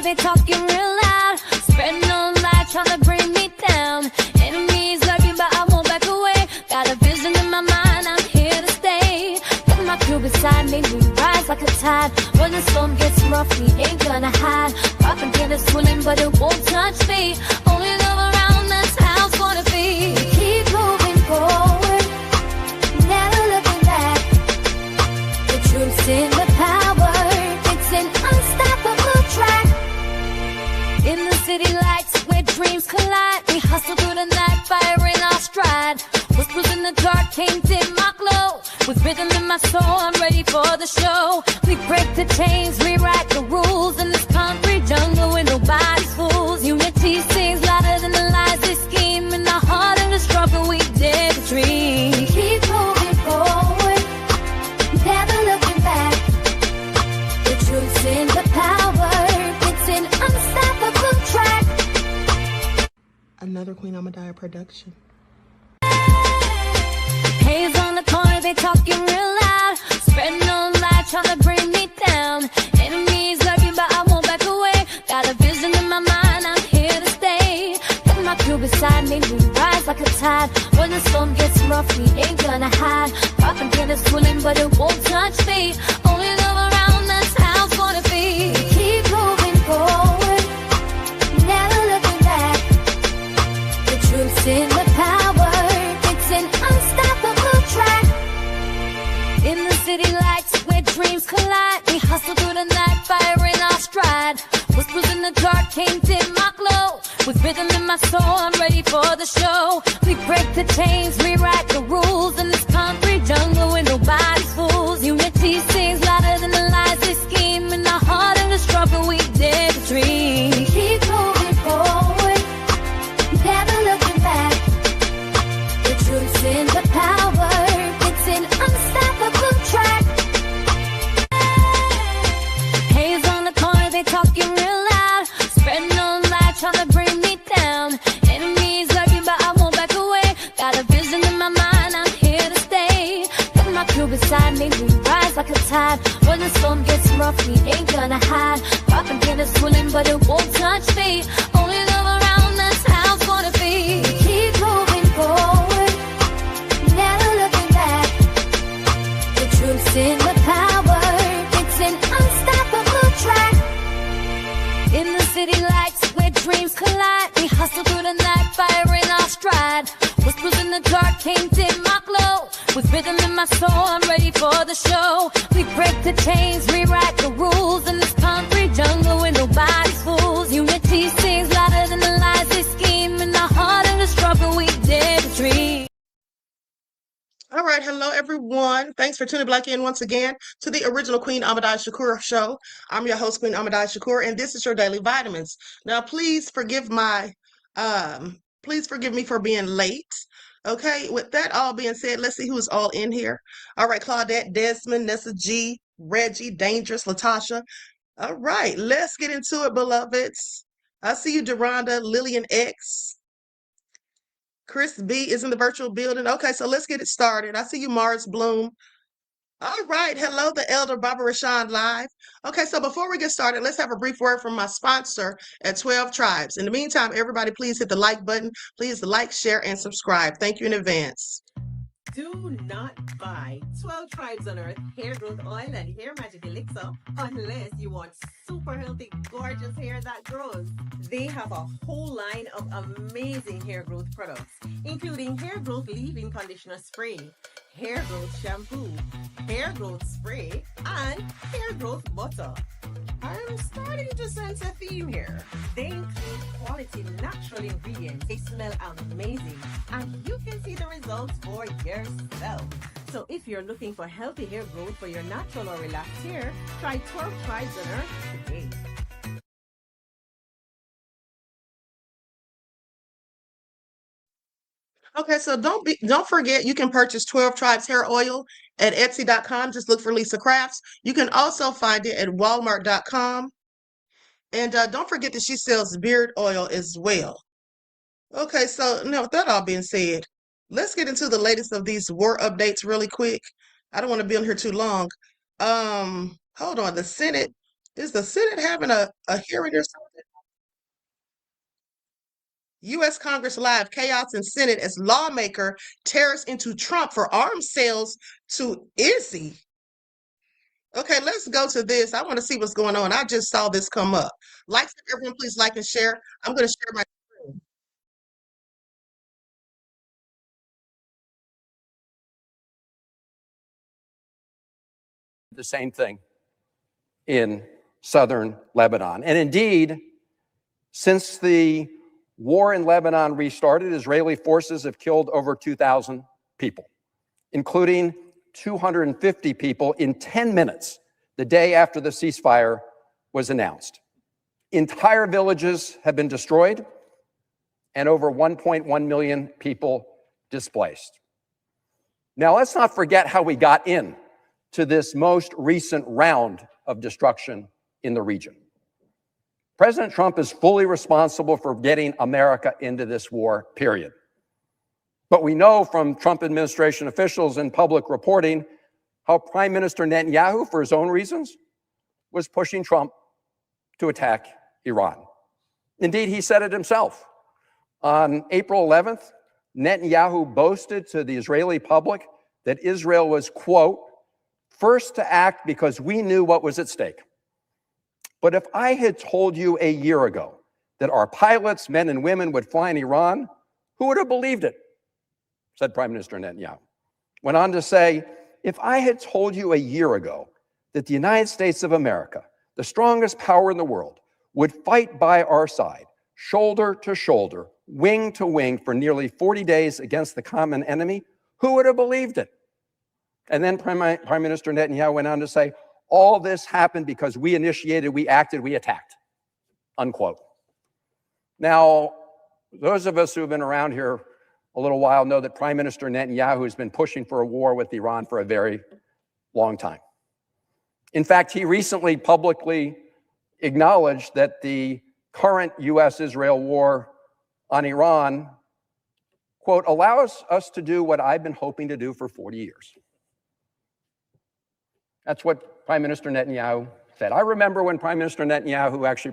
they talking real loud, spreading no light, trying to bring me down. Enemies lurking, but I won't back away. Got a vision in my mind, I'm here to stay. Got my crew beside me, we rise like a tide. When the storm gets rough, we ain't gonna hide. Propaganda swirling, but it won't touch me. Only love around, that's how it's gonna be. We keep moving forward, never looking back. The truth's in the power, it's an unstoppable track. In the city lights where dreams collide, we hustle through the night, fire in our stride. Whispers in the dark can't dim my glow. With rhythm in my soul, I'm ready for the show. We break the chains, rewrite the rules in this concrete jungle where nobody's fools. Unity sings louder than the lies they scheme. In the heart of the struggle, we dare to dream. We keep moving forward, never looking back. The truth's in the power, it's an unstoppable track. Another Queen Ahmadiyyah production. Haze on the corner, they talking real loud, spreading no light, trying to bring me down. Enemies lurking, but I won't back away. Got a vision in my mind, I'm here to stay. Got my crew beside me, we rise like a tide. When the storm gets rough, we ain't gonna hide. Propaganda swirling, but it won't touch me. Only love around, that's how it's gonna be. We keep moving forward, never looking back. The truth's in the power, it's an unstoppable track. In the city lights where dreams collide, we hustle through the night, fire in our stride. Whispers in the dark can't dim my glow. With rhythm in my soul, I'm ready for the show. We break the chains, rewrite the rules in this concrete jungle where nobody's fools. Unity sings louder than the lies they scheme. In the heart of the struggle, we dare to dream. We keep moving forward, never looking back. The truth's in the power, it's an unstoppable track. Haze on the corner, they talking real loud, spreading no light, trying to bring me down. Enemies lurking, but I won't back away. Got a vision in my mind, I'm here to stay. Got my crew beside me, we rise like a tide. When the storm gets rough, we ain't gonna hide. Propaganda swirling, but it won't touch me. Only love around, that's how it's gonna be. We keep moving forward, never looking back. The truth's in the power, it's an unstoppable track. In the city lights where dreams collide, we hustle through the night, fire in our stride. Whispers in the dark can't dim my glow. With rhythm in my soul, I'm ready for the show. We break the chains, rewrite the rules in this concrete jungle where nobody's fools. Unity sings louder than the lies they scheme. In the heart of the struggle, we dare to dream. All right, hello everyone. Thanks for tuning back in once again to the original Queen Ahmadiyyah show. I'm your host, Queen Ahmadiyyah, and this is your daily vitamins. Now, please forgive me for being late. Okay, with that all being said, let's see who's all in here. All right, Claudette, Desmond, Nessa G, Reggie, Dangerous, Latasha. All right, let's get into it, beloveds. I see you, Deronda, Lillian X. Chris B is in the virtual building. Okay, so let's get it started. I see you, Mars Bloom. All right. Hello, the Elder Baba Rashawn live. Okay, so before we get started, let's have a brief word from my sponsor at 12 Tribes. In the meantime, everybody, please hit the like button. Please like, share, and subscribe. Thank you in advance. Do not buy 12 Tribes on Earth hair growth oil and hair magic elixir unless you want super healthy, gorgeous hair that grows. They have a whole line of amazing hair growth products, including hair growth leave-in conditioner spray, hair growth shampoo, hair growth spray, and hair growth butter. I'm starting to sense a theme here. They include quality natural ingredients. They smell amazing, and you can see the results for yourself. So if you're looking for healthy hair growth for your natural or relaxed hair, try 12 Tribes on Earth today. Okay, so don't forget you can purchase 12 Tribes hair oil at Etsy.com. Just look for Lisa Crafts. You can also find it at Walmart.com. And don't forget that she sells beard oil as well. Okay, so now with that all being said, let's get into the latest of these war updates really quick. I don't want to be on here too long. Hold on. The Senate Is the Senate having a hearing or something? U.S. Congress Live, chaos in Senate as lawmaker tears into Trump for arms sales to Izzy. Okay, let's go to this. I want to see what's going on. I just saw this come up. Like, everyone, please like and share. I'm going to share my screen. The same thing in southern Lebanon. And indeed, since the war in Lebanon restarted, Israeli forces have killed over 2,000 people, including 250 people in 10 minutes the day after the ceasefire was announced. Entire villages have been destroyed and over 1.1 million people displaced. Now, let's not forget how we got in to this most recent round of destruction in the region. President Trump is fully responsible for getting America into this war, period. But we know from Trump administration officials and public reporting how Prime Minister Netanyahu, for his own reasons, was pushing Trump to attack Iran. Indeed, he said it himself. On April 11th, Netanyahu boasted to the Israeli public that Israel was, quote, first to act because we knew what was at stake. But if I had told you a year ago that our pilots, men and women, would fly in Iran, who would have believed it? Said Prime Minister Netanyahu. Went on to say, if I had told you a year ago that the United States of America, the strongest power in the world, would fight by our side, shoulder to shoulder, wing to wing for nearly 40 days against the common enemy, who would have believed it? And then Prime Minister Netanyahu went on to say, all this happened because we initiated, we acted, we attacked, unquote. Now, those of us who have been around here a little while know that Prime Minister Netanyahu has been pushing for a war with Iran for a very long time. In fact, he recently publicly acknowledged that the current U.S.-Israel war on Iran, quote, allows us to do what I've been hoping to do for 40 years. That's what Prime Minister Netanyahu said. I remember when Prime Minister Netanyahu actually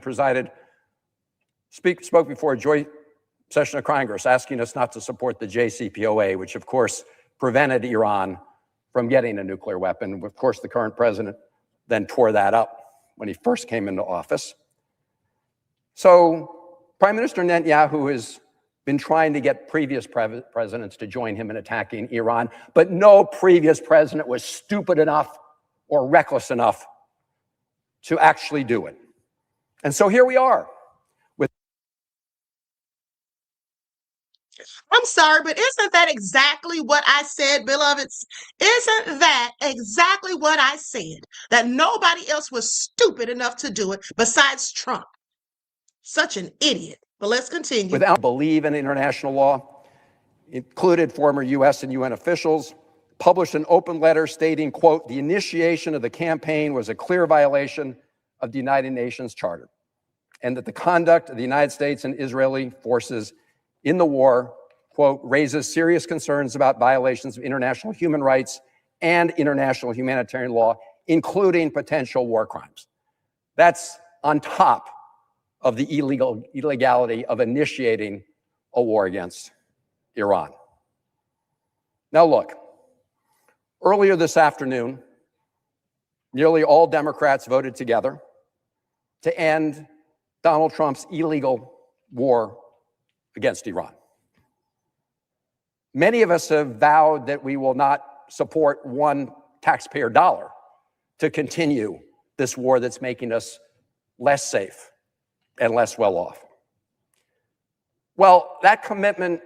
spoke before a joint session of Congress asking us not to support the JCPOA, which of course prevented Iran from getting a nuclear weapon. Of course, the current president then tore that up when he first came into office. So Prime Minister Netanyahu has been trying to get previous presidents to join him in attacking Iran, but no previous president was stupid enough or reckless enough to actually do it. And so here we are. I'm sorry, but isn't that exactly what I said, beloveds? Isn't that exactly what I said? That nobody else was stupid enough to do it besides Trump. Such an idiot. But let's continue. Without belief in international law, included former U.S. and UN officials, published an open letter stating, quote, the initiation of the campaign was a clear violation of the United Nations Charter, and that the conduct of the United States and Israeli forces in the war, quote, raises serious concerns about violations of international human rights and international humanitarian law, including potential war crimes. That's on top of the illegality of initiating a war against Iran. Now look, earlier this afternoon, nearly all Democrats voted together to end Donald Trump's illegal war against Iran. Many of us have vowed that we will not support one taxpayer dollar to continue this war that's making us less safe and less well off. Well, that commitment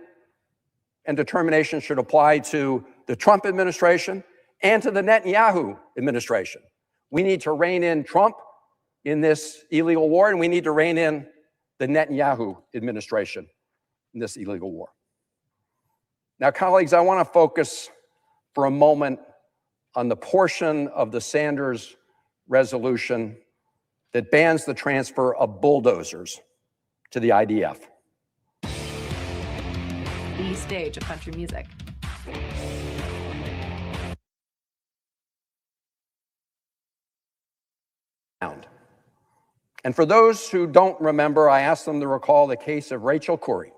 and determination should apply to the Trump administration and to the Netanyahu administration. We need to rein in Trump in this illegal war, and we need to rein in the Netanyahu administration in this illegal war. Now, colleagues, I want to focus for a moment on the portion of the Sanders resolution that bans the transfer of bulldozers to the IDF. The stage of country music. And for those who don't remember, I asked them to recall the case of Rachel Corrie,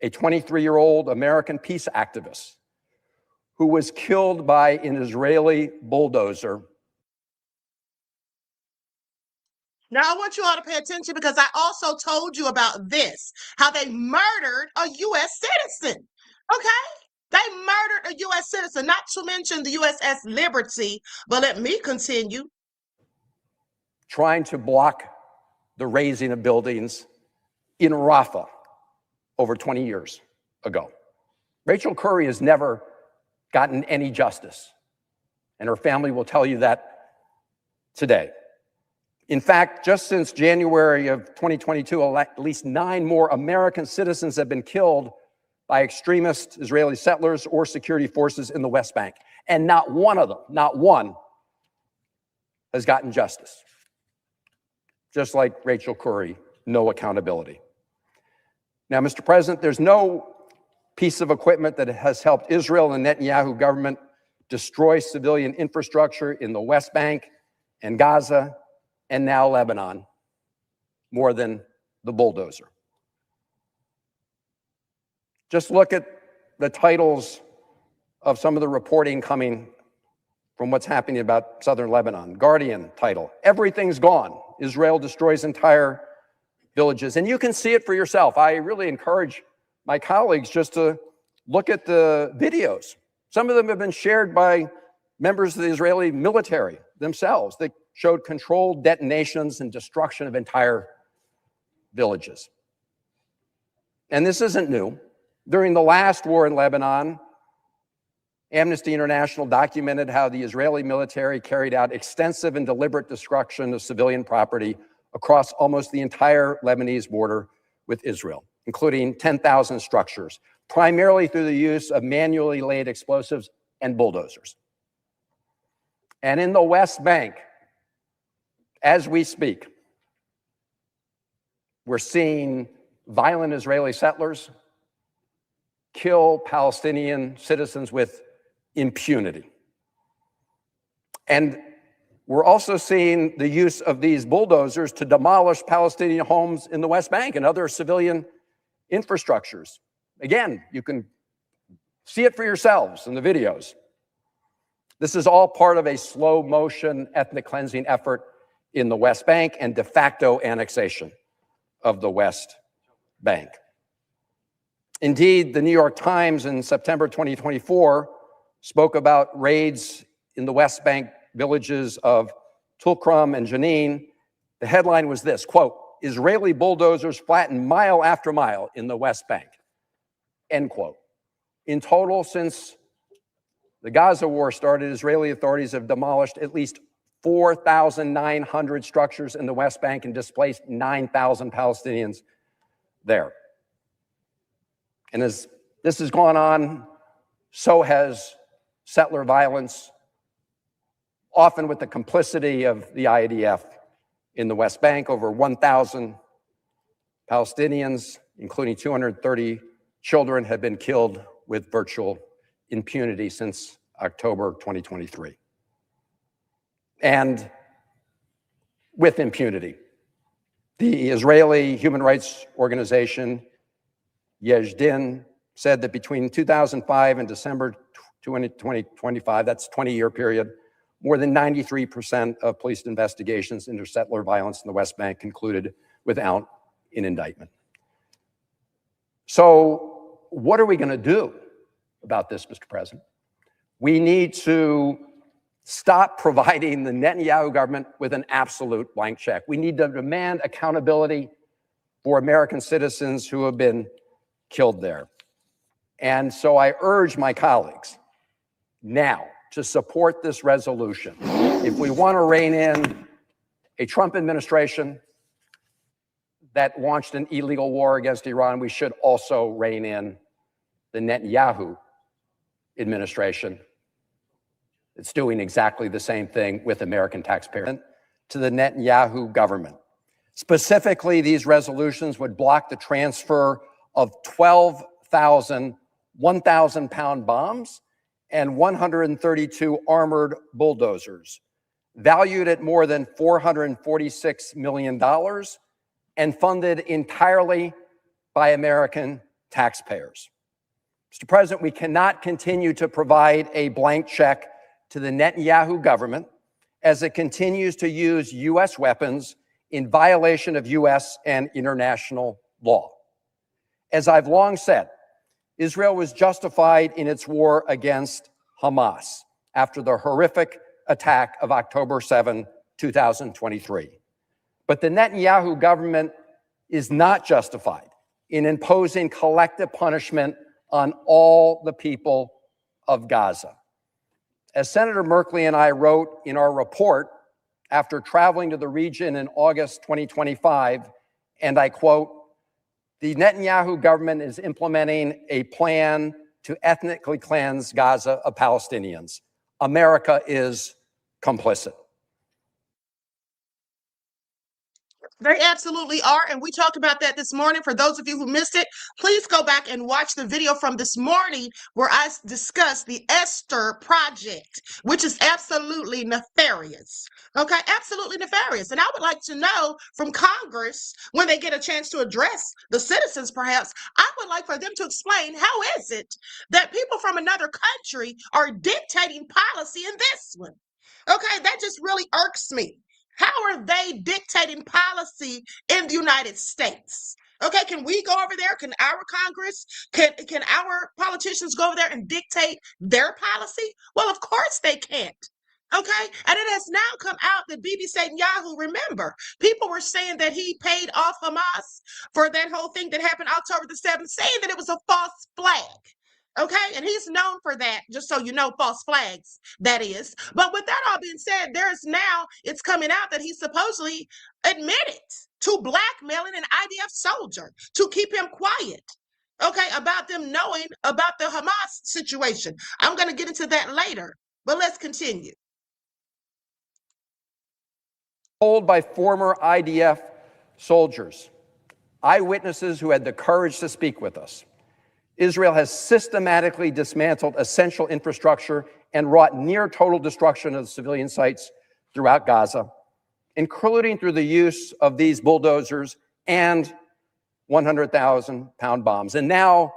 a 23-year-old American peace activist who was killed by an Israeli bulldozer. Now, I want you all to pay attention because I also told you about this, how they murdered a U.S. citizen, okay? They murdered a U.S. citizen, not to mention the USS Liberty, but let me continue. Trying to block the raising of buildings in Rafah over 20 years ago. Rachel Corrie has never gotten any justice, and her family will tell you that today. In fact, just since January of 2022, at least 9 more American citizens have been killed by extremist Israeli settlers or security forces in the West Bank. And not one of them, not one, has gotten justice. Just like Rachel Corrie, no accountability. Now, Mr. President, there's no piece of equipment that has helped Israel and the Netanyahu government destroy civilian infrastructure in the West Bank and Gaza and now Lebanon more than the bulldozer. Just look at the titles of some of the reporting coming from what's happening about southern Lebanon. Guardian title, "Everything's Gone. Israel Destroys Entire Villages." And you can see it for yourself. I really encourage my colleagues just to look at the videos. Some of them have been shared by members of the Israeli military themselves that showed controlled detonations and destruction of entire villages. And this isn't new. During the last war in Lebanon, Amnesty International documented how the Israeli military carried out extensive and deliberate destruction of civilian property across almost the entire Lebanese border with Israel, including 10,000 structures, primarily through the use of manually laid explosives and bulldozers. And in the West Bank, as we speak, we're seeing violent Israeli settlers kill Palestinian citizens with impunity. And we're also seeing the use of these bulldozers to demolish Palestinian homes in the West Bank and other civilian infrastructures. Again, you can see it for yourselves in the videos. This is all part of a slow motion ethnic cleansing effort in the West Bank and de facto annexation of the West Bank. Indeed, the New York Times in September 2024 spoke about raids in the West Bank villages of Tulkrum and Jenae. The headline was this, quote, "Israeli bulldozers flatten mile after mile in the West Bank," end quote. In total, since the Gaza war started, Israeli authorities have demolished at least 4,900 structures in the West Bank and displaced 9,000 Palestinians there. And as this has gone on, so has settler violence, often with the complicity of the IDF in the West Bank. Over 1,000 Palestinians, including 230 children, have been killed with virtual impunity since October 2023. And with impunity, the Israeli human rights organization Yesh Din said that between 2005 and December 2025, that's a 20-year period, more than 93% of police investigations into settler violence in the West Bank concluded without an indictment. So what are we going to do about this, Mr. President? We need to stop providing the Netanyahu government with an absolute blank check. We need to demand accountability for American citizens who have been killed there. And so I urge my colleagues now to support this resolution. If we want to rein in a Trump administration that launched an illegal war against Iran, we should also rein in the Netanyahu administration. It's doing exactly the same thing with American taxpayers. To the Netanyahu government. Specifically, these resolutions would block the transfer of 12,000 1,000-pound bombs and 132 armored bulldozers valued at more than $446 million and funded entirely by American taxpayers. Mr. President, we cannot continue to provide a blank check to the Netanyahu government as it continues to use U.S. weapons in violation of U.S. and international law. As I've long said, Israel was justified in its war against Hamas after the horrific attack of October 7, 2023. But the Netanyahu government is not justified in imposing collective punishment on all the people of Gaza. As Senator Merkley and I wrote in our report after traveling to the region in August 2025, and I quote, "The Netanyahu government is implementing a plan to ethnically cleanse Gaza of Palestinians. America is complicit." They absolutely are. And we talked about that this morning. For those of you who missed it, please go back and watch the video from this morning where I discussed the Esther Project, which is absolutely nefarious. Okay, absolutely nefarious. And I would like to know from Congress, when they get a chance to address the citizens, perhaps, I would like for them to explain how is it that people from another country are dictating policy in this one? Okay, that just really irks me. How are they dictating policy in the United States? Okay, can we go over there? Can our Congress, can our politicians go over there and dictate their policy? Well, of course they can't. Okay, and it has now come out that BiBi Netanyahu, remember, people were saying that he paid off Hamas for that whole thing that happened October the 7th, saying that it was a false flag. Okay, and he's known for that, just so you know, false flags, that is. But with that all being said, it's coming out that he supposedly admitted to blackmailing an IDF soldier to keep him quiet, okay, about them knowing about the Hamas situation. I'm going to get into that later, but let's continue. Told by former IDF soldiers, eyewitnesses who had the courage to speak with us, Israel has systematically dismantled essential infrastructure and wrought near total destruction of civilian sites throughout Gaza, including through the use of these bulldozers and 100,000-pound bombs. And now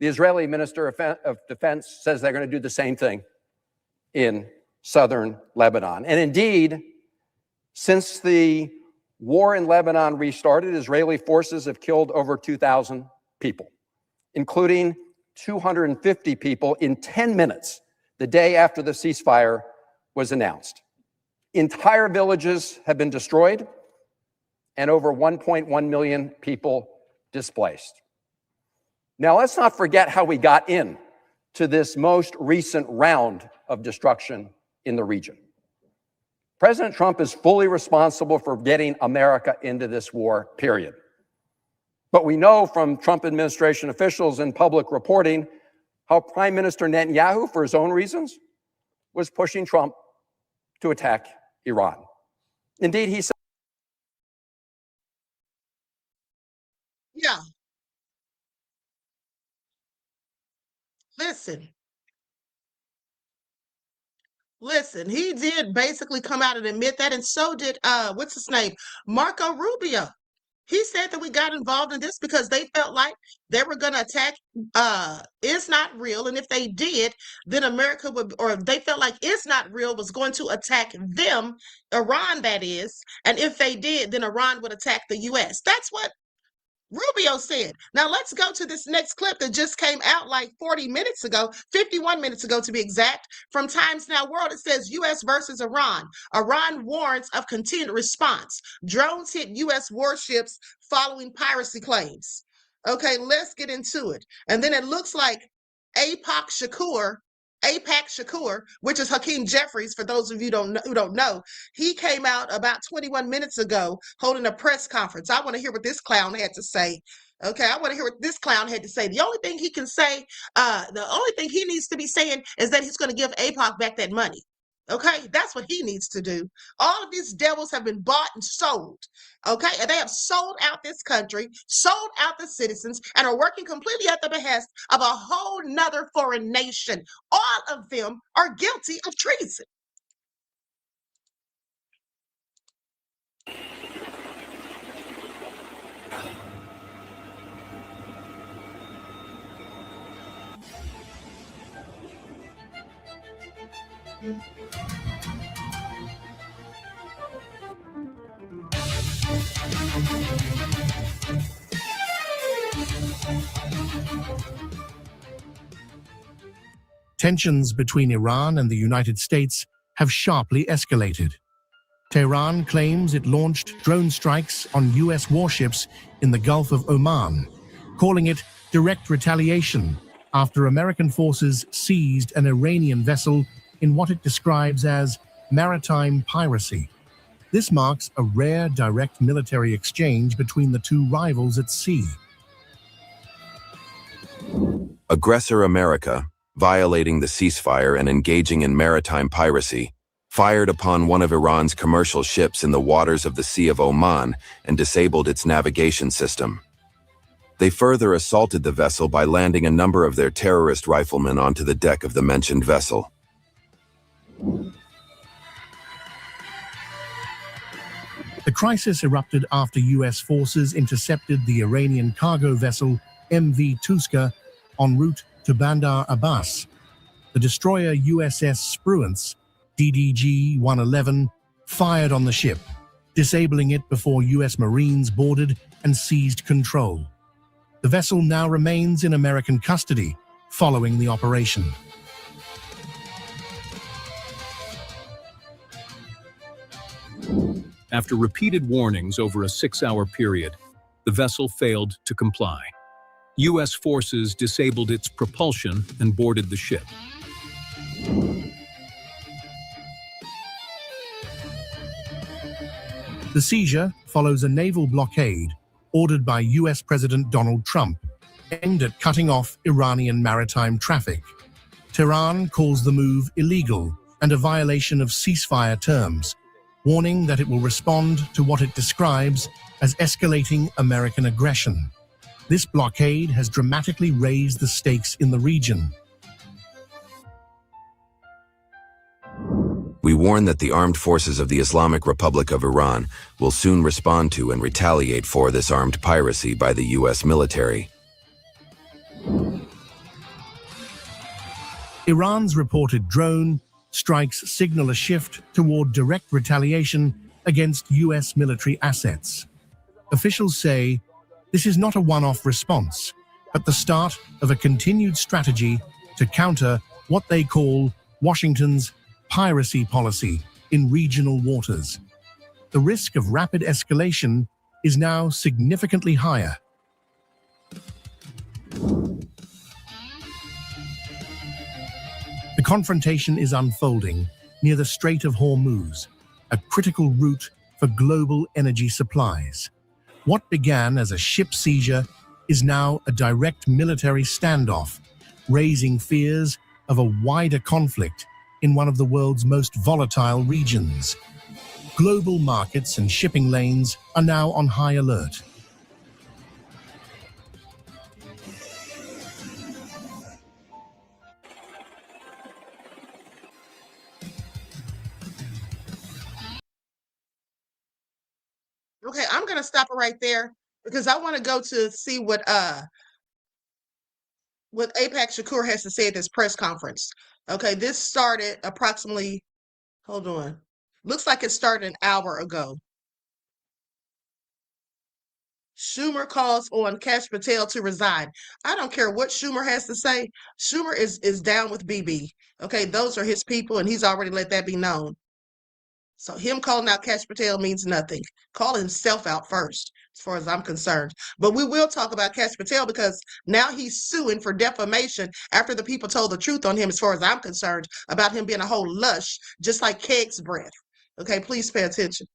the Israeli Minister of Defense says they're going to do the same thing in southern Lebanon. And indeed, since the war in Lebanon restarted, Israeli forces have killed over 2,000 people, including 250 people in 10 minutes the day after the ceasefire was announced. Entire villages have been destroyed and over 1.1 million people displaced. Now, let's not forget how we got in to this most recent round of destruction in the region. President Trump is fully responsible for getting America into this war, period. But we know from Trump administration officials and public reporting how Prime Minister Netanyahu, for his own reasons, was pushing Trump to attack Iran. Indeed, he said, Yeah, listen, he did basically come out and admit that, and so did, what's his name? Marco Rubio. He said that we got involved in this because they felt like they were going to attack Is Not Real. And if they did, then America would, or they felt like Is Not Real was going to attack them, Iran, that is. And if they did, then Iran would attack the U.S. That's what Rubio said. Now let's go to this next clip that just came out like 40 minutes ago, 51 minutes ago to be exact, from Times Now World. It says U.S. versus Iran. Iran warns of continued response. Drones hit U.S. warships following piracy claims. Okay, let's get into it. And then it looks like APOC Shakur, which is Hakeem Jeffries, for those of you who don't know, he came out about 21 minutes ago holding a press conference. I want to hear what this clown had to say. Okay, I want to hear what this clown had to say. The only thing he can say, the only thing he needs to be saying is that he's going to give APOC back that money. Okay, that's what he needs to do. All of these devils have been bought and sold. Okay, and they have sold out this country, sold out the citizens, and are working completely at the behest of a whole nother foreign nation. All of them are guilty of treason. Tensions between Iran and the United States have sharply escalated. Tehran claims it launched drone strikes on US warships in the Gulf of Oman, calling it direct retaliation after American forces seized an Iranian vessel in what it describes as maritime piracy. This marks a rare direct military exchange between the two rivals at sea. Aggressor America, violating the ceasefire and engaging in maritime piracy, fired upon one of Iran's commercial ships in the waters of the Sea of Oman and disabled its navigation system. They further assaulted the vessel by landing a number of their terrorist riflemen onto the deck of the mentioned vessel. The crisis erupted after US forces intercepted the Iranian cargo vessel MV Tuska en route to Bandar Abbas. The destroyer USS Spruance, DDG-111, fired on the ship, disabling it before US Marines boarded and seized control. The vessel now remains in American custody following the operation. After repeated warnings over a 6-hour period, the vessel failed to comply. U.S. forces disabled its propulsion and boarded the ship. The seizure follows a naval blockade ordered by US President Donald Trump, aimed at cutting off Iranian maritime traffic. Tehran calls the move illegal and a violation of ceasefire terms, warning that it will respond to what it describes as escalating American aggression. This blockade has dramatically raised the stakes in the region. We warn that the armed forces of the Islamic Republic of Iran will soon respond to and retaliate for this armed piracy by the U.S. military. Iran's reported drone strikes signal a shift toward direct retaliation against US military assets. Officials say this is not a one-off response, but the start of a continued strategy to counter what they call Washington's piracy policy in regional waters. The risk of rapid escalation is now significantly higher. The confrontation is unfolding near the Strait of Hormuz, a critical route for global energy supplies. What began as a ship seizure is now a direct military standoff, raising fears of a wider conflict in one of the world's most volatile regions. Global markets and shipping lanes are now on high alert. Okay, I'm gonna stop it right there because I want to go to see what APAC Shakur has to say at this press conference. Okay, this started approximately, hold on. Looks like it started an hour ago. Schumer calls on Kash Patel to resign. I don't care what Schumer has to say. Schumer is down with BiBi. Okay, those are his people, and he's already let that be known. So him calling out Kash Patel means nothing. Call himself out first, as far as I'm concerned. But we will talk about Kash Patel because now he's suing for defamation after the people told the truth on him, as far as I'm concerned, about him being a whole lush, just like Keg's breath. Okay, please pay attention.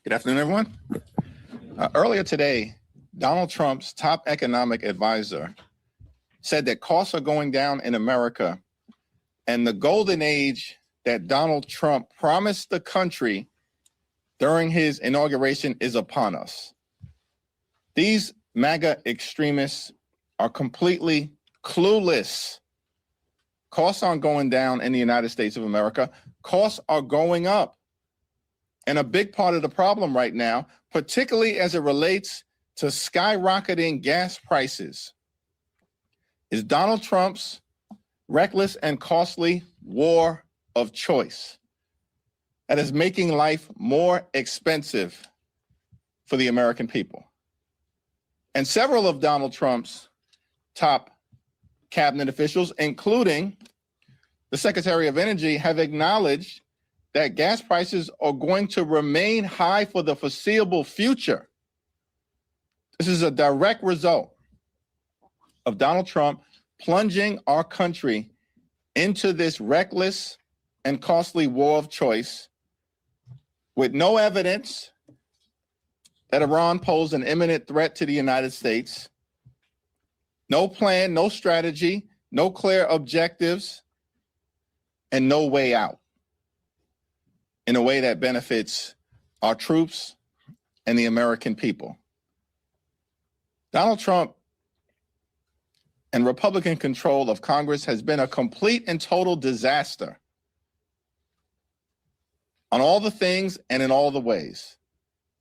Good afternoon, everyone. Earlier today, Donald Trump's top economic advisor said that costs are going down in America, and the golden age that Donald Trump promised the country during his inauguration is upon us. These MAGA extremists are completely clueless. Costs aren't going down in the United States of America. Costs are going up. And a big part of the problem right now, particularly as it relates to skyrocketing gas prices, is Donald Trump's reckless and costly war of choice that is making life more expensive for the American people. And several of Donald Trump's top cabinet officials, including the Secretary of Energy, have acknowledged that gas prices are going to remain high for the foreseeable future. This is a direct result of Donald Trump plunging our country into this reckless and costly war of choice with no evidence that Iran posed an imminent threat to the United States, no plan, no strategy, no clear objectives, and no way out in a way that benefits our troops and the American people. Donald Trump and Republican control of Congress has been a complete and total disaster on all the things and in all the ways.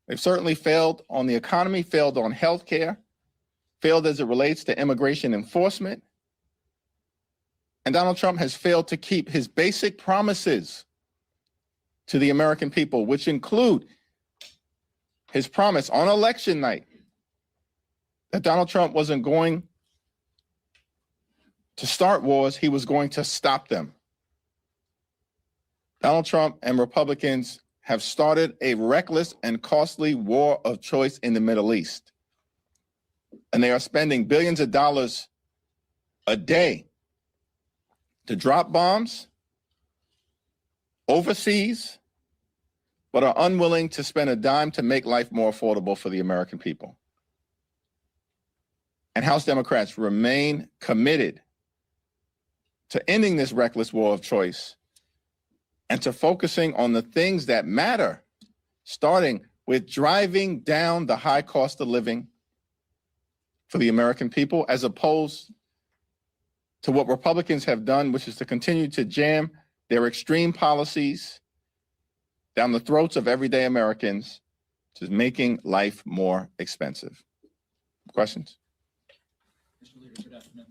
They've certainly failed on the economy, failed on health care, failed as it relates to immigration enforcement. And Donald Trump has failed to keep his basic promises to the American people, which include his promise on election night that Donald Trump wasn't going to start wars, he was going to stop them. Donald Trump and Republicans have started a reckless and costly war of choice in the Middle East. And they are spending billions of dollars a day to drop bombs overseas, but are unwilling to spend a dime to make life more affordable for the American people. And House Democrats remain committed to ending this reckless war of choice and to focusing on the things that matter, starting with driving down the high cost of living for the American people, as opposed to what Republicans have done, which is to continue to jam their extreme policies down the throats of everyday Americans, which is making life more expensive. Questions? Mr. Leader, good afternoon.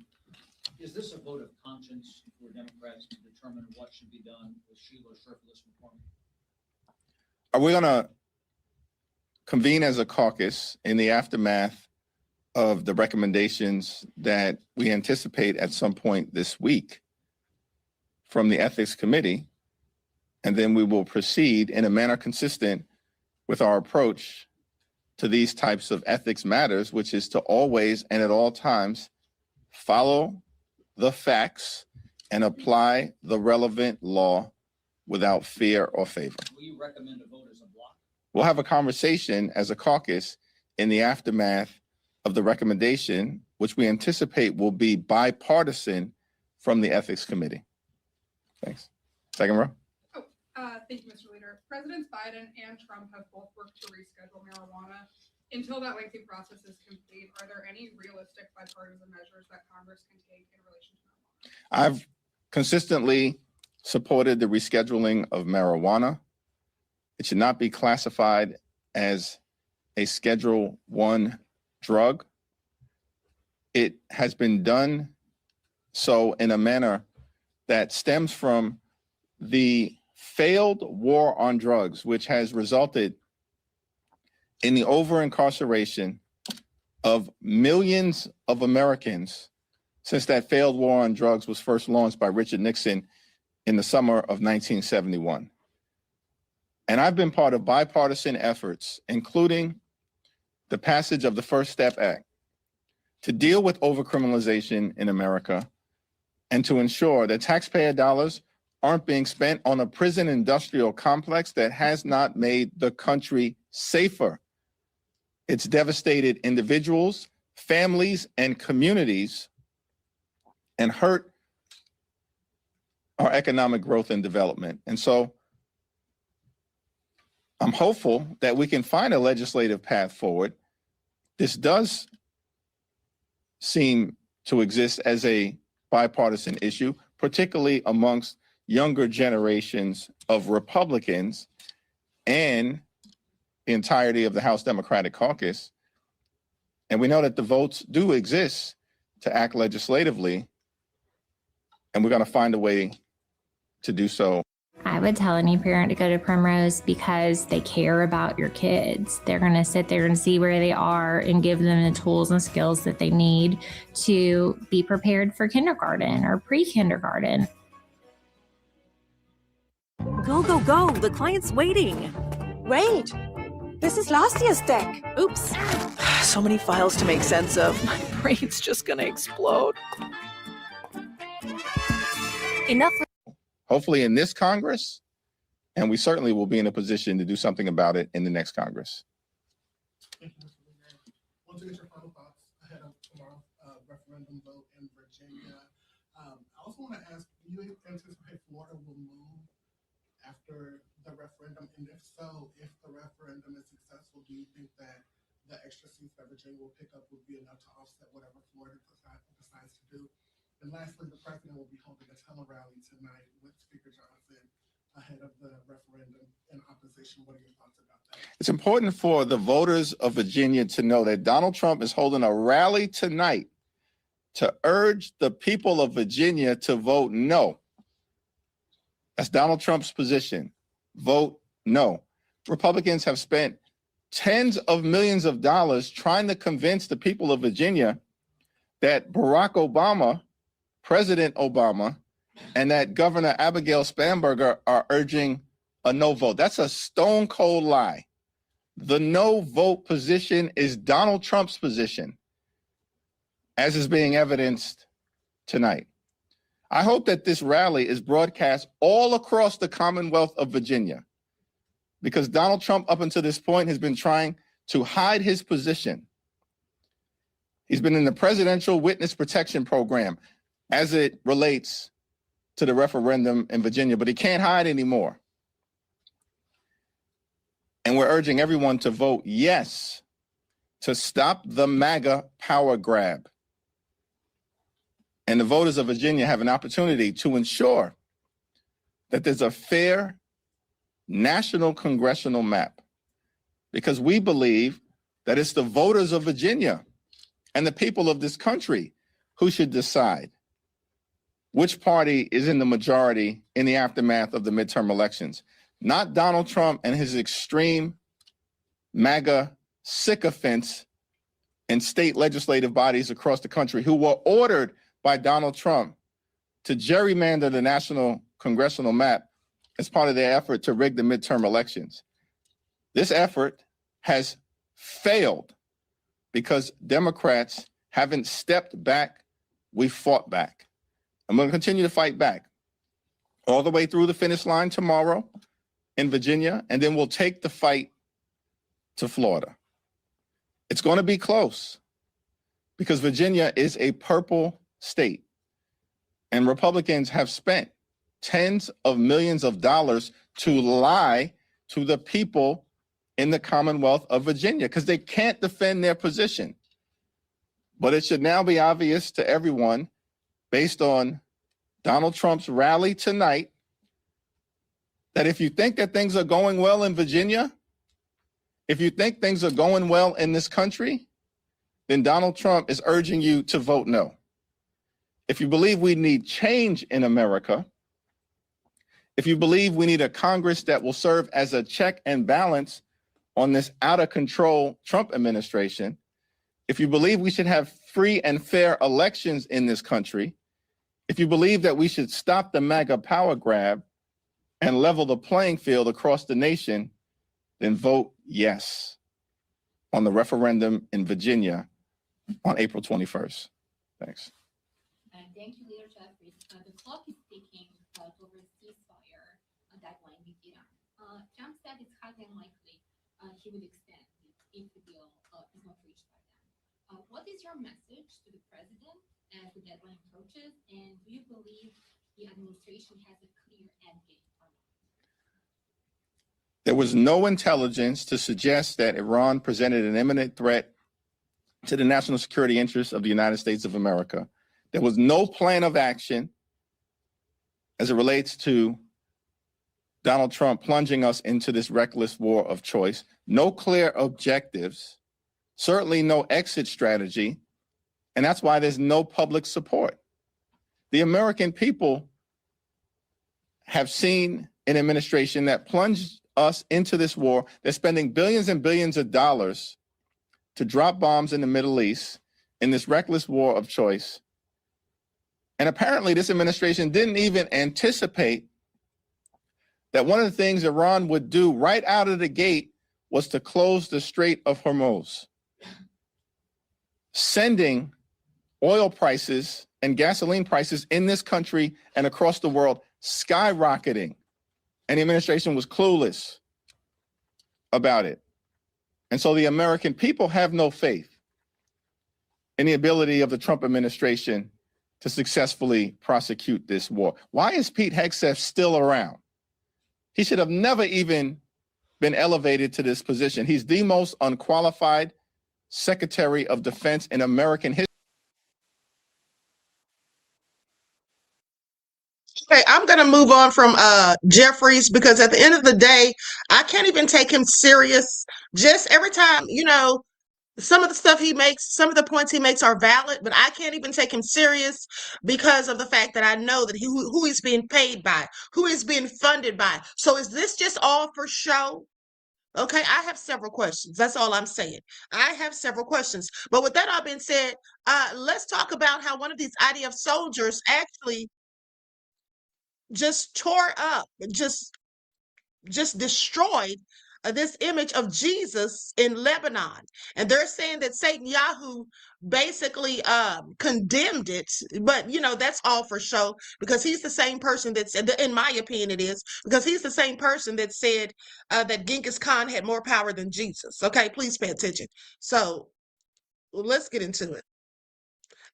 Is this a vote of conscience for Democrats to determine what should be done with Sheila Sherfless reform? Are we going to convene as a caucus in the aftermath of the recommendations that we anticipate at some point this week from the Ethics Committee? And then we will proceed in a manner consistent with our approach to these types of ethics matters, which is to always and at all times follow the facts and apply the relevant law without fear or favor. Will you recommend a vote as a block? We'll have a conversation as a caucus in the aftermath of the recommendation, which we anticipate will be bipartisan from the Ethics Committee. Thanks. Second row. Thank you, Mr. Leader. Presidents Biden and Trump have both worked to reschedule marijuana. Until that lengthy process is complete, are there any realistic bipartisan measures that Congress can take in relation to marijuana? I've consistently supported the rescheduling of marijuana. It should not be classified as a Schedule I drug. It has been done so in a manner that stems from the failed war on drugs, which has resulted in the over-incarceration of millions of Americans since that failed war on drugs was first launched by Richard Nixon in the summer of 1971. And I've been part of bipartisan efforts, including the passage of the First Step Act, to deal with overcriminalization in America and to ensure that taxpayer dollars aren't being spent on a prison industrial complex that has not made the country safer. It's devastated individuals, families, and communities, and hurt our economic growth and development. And so I'm hopeful that we can find a legislative path forward. This does seem to exist as a bipartisan issue, particularly amongst younger generations of Republicans and the entirety of the House Democratic Caucus. And we know that the votes do exist to act legislatively, and we're going to find a way to do so. I would tell any parent to go to Primrose because they care about your kids. They're going to sit there and see where they are and give them the tools and skills that they need to be prepared for kindergarten or pre-kindergarten. Go, go, go. The client's waiting. Wait, this is last year's deck. Oops. So many files to make sense of. My brain's just going to explode. Enough. Hopefully in this Congress, and we certainly will be in a position to do something about it in the next Congress. Thank you, Mr. Leader. Want to get your final thoughts ahead of tomorrow's referendum vote in Virginia. I also want to ask, do you anticipate Florida will move after the referendum? And if so, if the referendum is successful, do you think that the extra seats that Virginia will pick up would be enough to offset whatever Florida decides to do? And lastly, the president will be holding a tele-rally tonight with Speaker Johnson ahead of the referendum in opposition. What are your thoughts about that? It's important for the voters of Virginia to know that Donald Trump is holding a rally tonight to urge the people of Virginia to vote no. That's Donald Trump's position. Vote no. Republicans have spent tens of millions of dollars trying to convince the people of Virginia that Barack Obama, President Obama, and that Governor Abigail Spanberger are urging a no vote. That's a stone cold lie. The no vote position is Donald Trump's position, as is being evidenced tonight. I hope that this rally is broadcast all across the Commonwealth of Virginia, because Donald Trump up until this point has been trying to hide his position. He's been in the Presidential Witness Protection Program as it relates to the referendum in Virginia, but he can't hide anymore. And we're urging everyone to vote yes to stop the MAGA power grab. And the voters of Virginia have an opportunity to ensure that there's a fair national congressional map, because we believe that it's the voters of Virginia and the people of this country who should decide which party is in the majority in the aftermath of the midterm elections, not Donald Trump and his extreme MAGA sycophants in state legislative bodies across the country who were ordered by Donald Trump to gerrymander the national congressional map as part of their effort to rig the midterm elections. This effort has failed because Democrats haven't stepped back. We fought back. I'm going to continue to fight back all the way through the finish line tomorrow in Virginia, and then we'll take the fight to Florida. It's going to be close because Virginia is a purple state, and Republicans have spent tens of millions of dollars to lie to the people in the Commonwealth of Virginia because they can't defend their position. But it should now be obvious to everyone, based on Donald Trump's rally tonight, that if you think that things are going well in Virginia, if you think things are going well in this country, then Donald Trump is urging you to vote no. If you believe we need change in America, if you believe we need a Congress that will serve as a check and balance on this out of control Trump administration, if you believe we should have free and fair elections in this country, if you believe that we should stop the MAGA power grab and level the playing field across the nation, then vote yes on the referendum in Virginia on April 21st. Thanks. Thank you, Leader Jeffries. The clock is ticking towards ceasefire deadline with Iran. Trump said it's highly unlikely he would extend it if the deal is your message to the president as the deadline approaches? And do you believe the administration has a clear end game or not? There was no intelligence to suggest that Iran presented an imminent threat to the national security interests of the United States of America. There was no plan of action as it relates to Donald Trump plunging us into this reckless war of choice. No clear objectives, certainly no exit strategy, and that's why there's no public support. The American people have seen an administration that plunged us into this war. They're spending billions and billions of dollars to drop bombs in the Middle East in this reckless war of choice. And apparently this administration didn't even anticipate that one of the things Iran would do right out of the gate was to close the Strait of Hormuz, sending oil prices and gasoline prices in this country and across the world skyrocketing. And the administration was clueless about it. And so the American people have no faith in the ability of the Trump administration to successfully prosecute this war. Why is Pete Hegseth still around? He should have never even been elevated to this position. He's the most unqualified Secretary of Defense in American history. Okay, I'm going to move on from Jeffries, because at the end of the day, I can't even take him serious. Just every time, you know, some of the stuff he makes, some of the points he makes are valid, but I can't even take him serious because of the fact that I know that who he's being paid by, who he's being funded by. So is this just all for show? Okay, I have several questions. That's all I'm saying. I have several questions. But with that all being said, let's talk about how one of these IDF soldiers actually just tore up, just destroyed this image of Jesus in Lebanon. And they're saying that Satan Yahoo basically condemned it. But, you know, that's all for show, because he's the same person that said, in my opinion it is, because he's the same person that said that Genghis Khan had more power than Jesus. Okay, please pay attention. So let's get into it.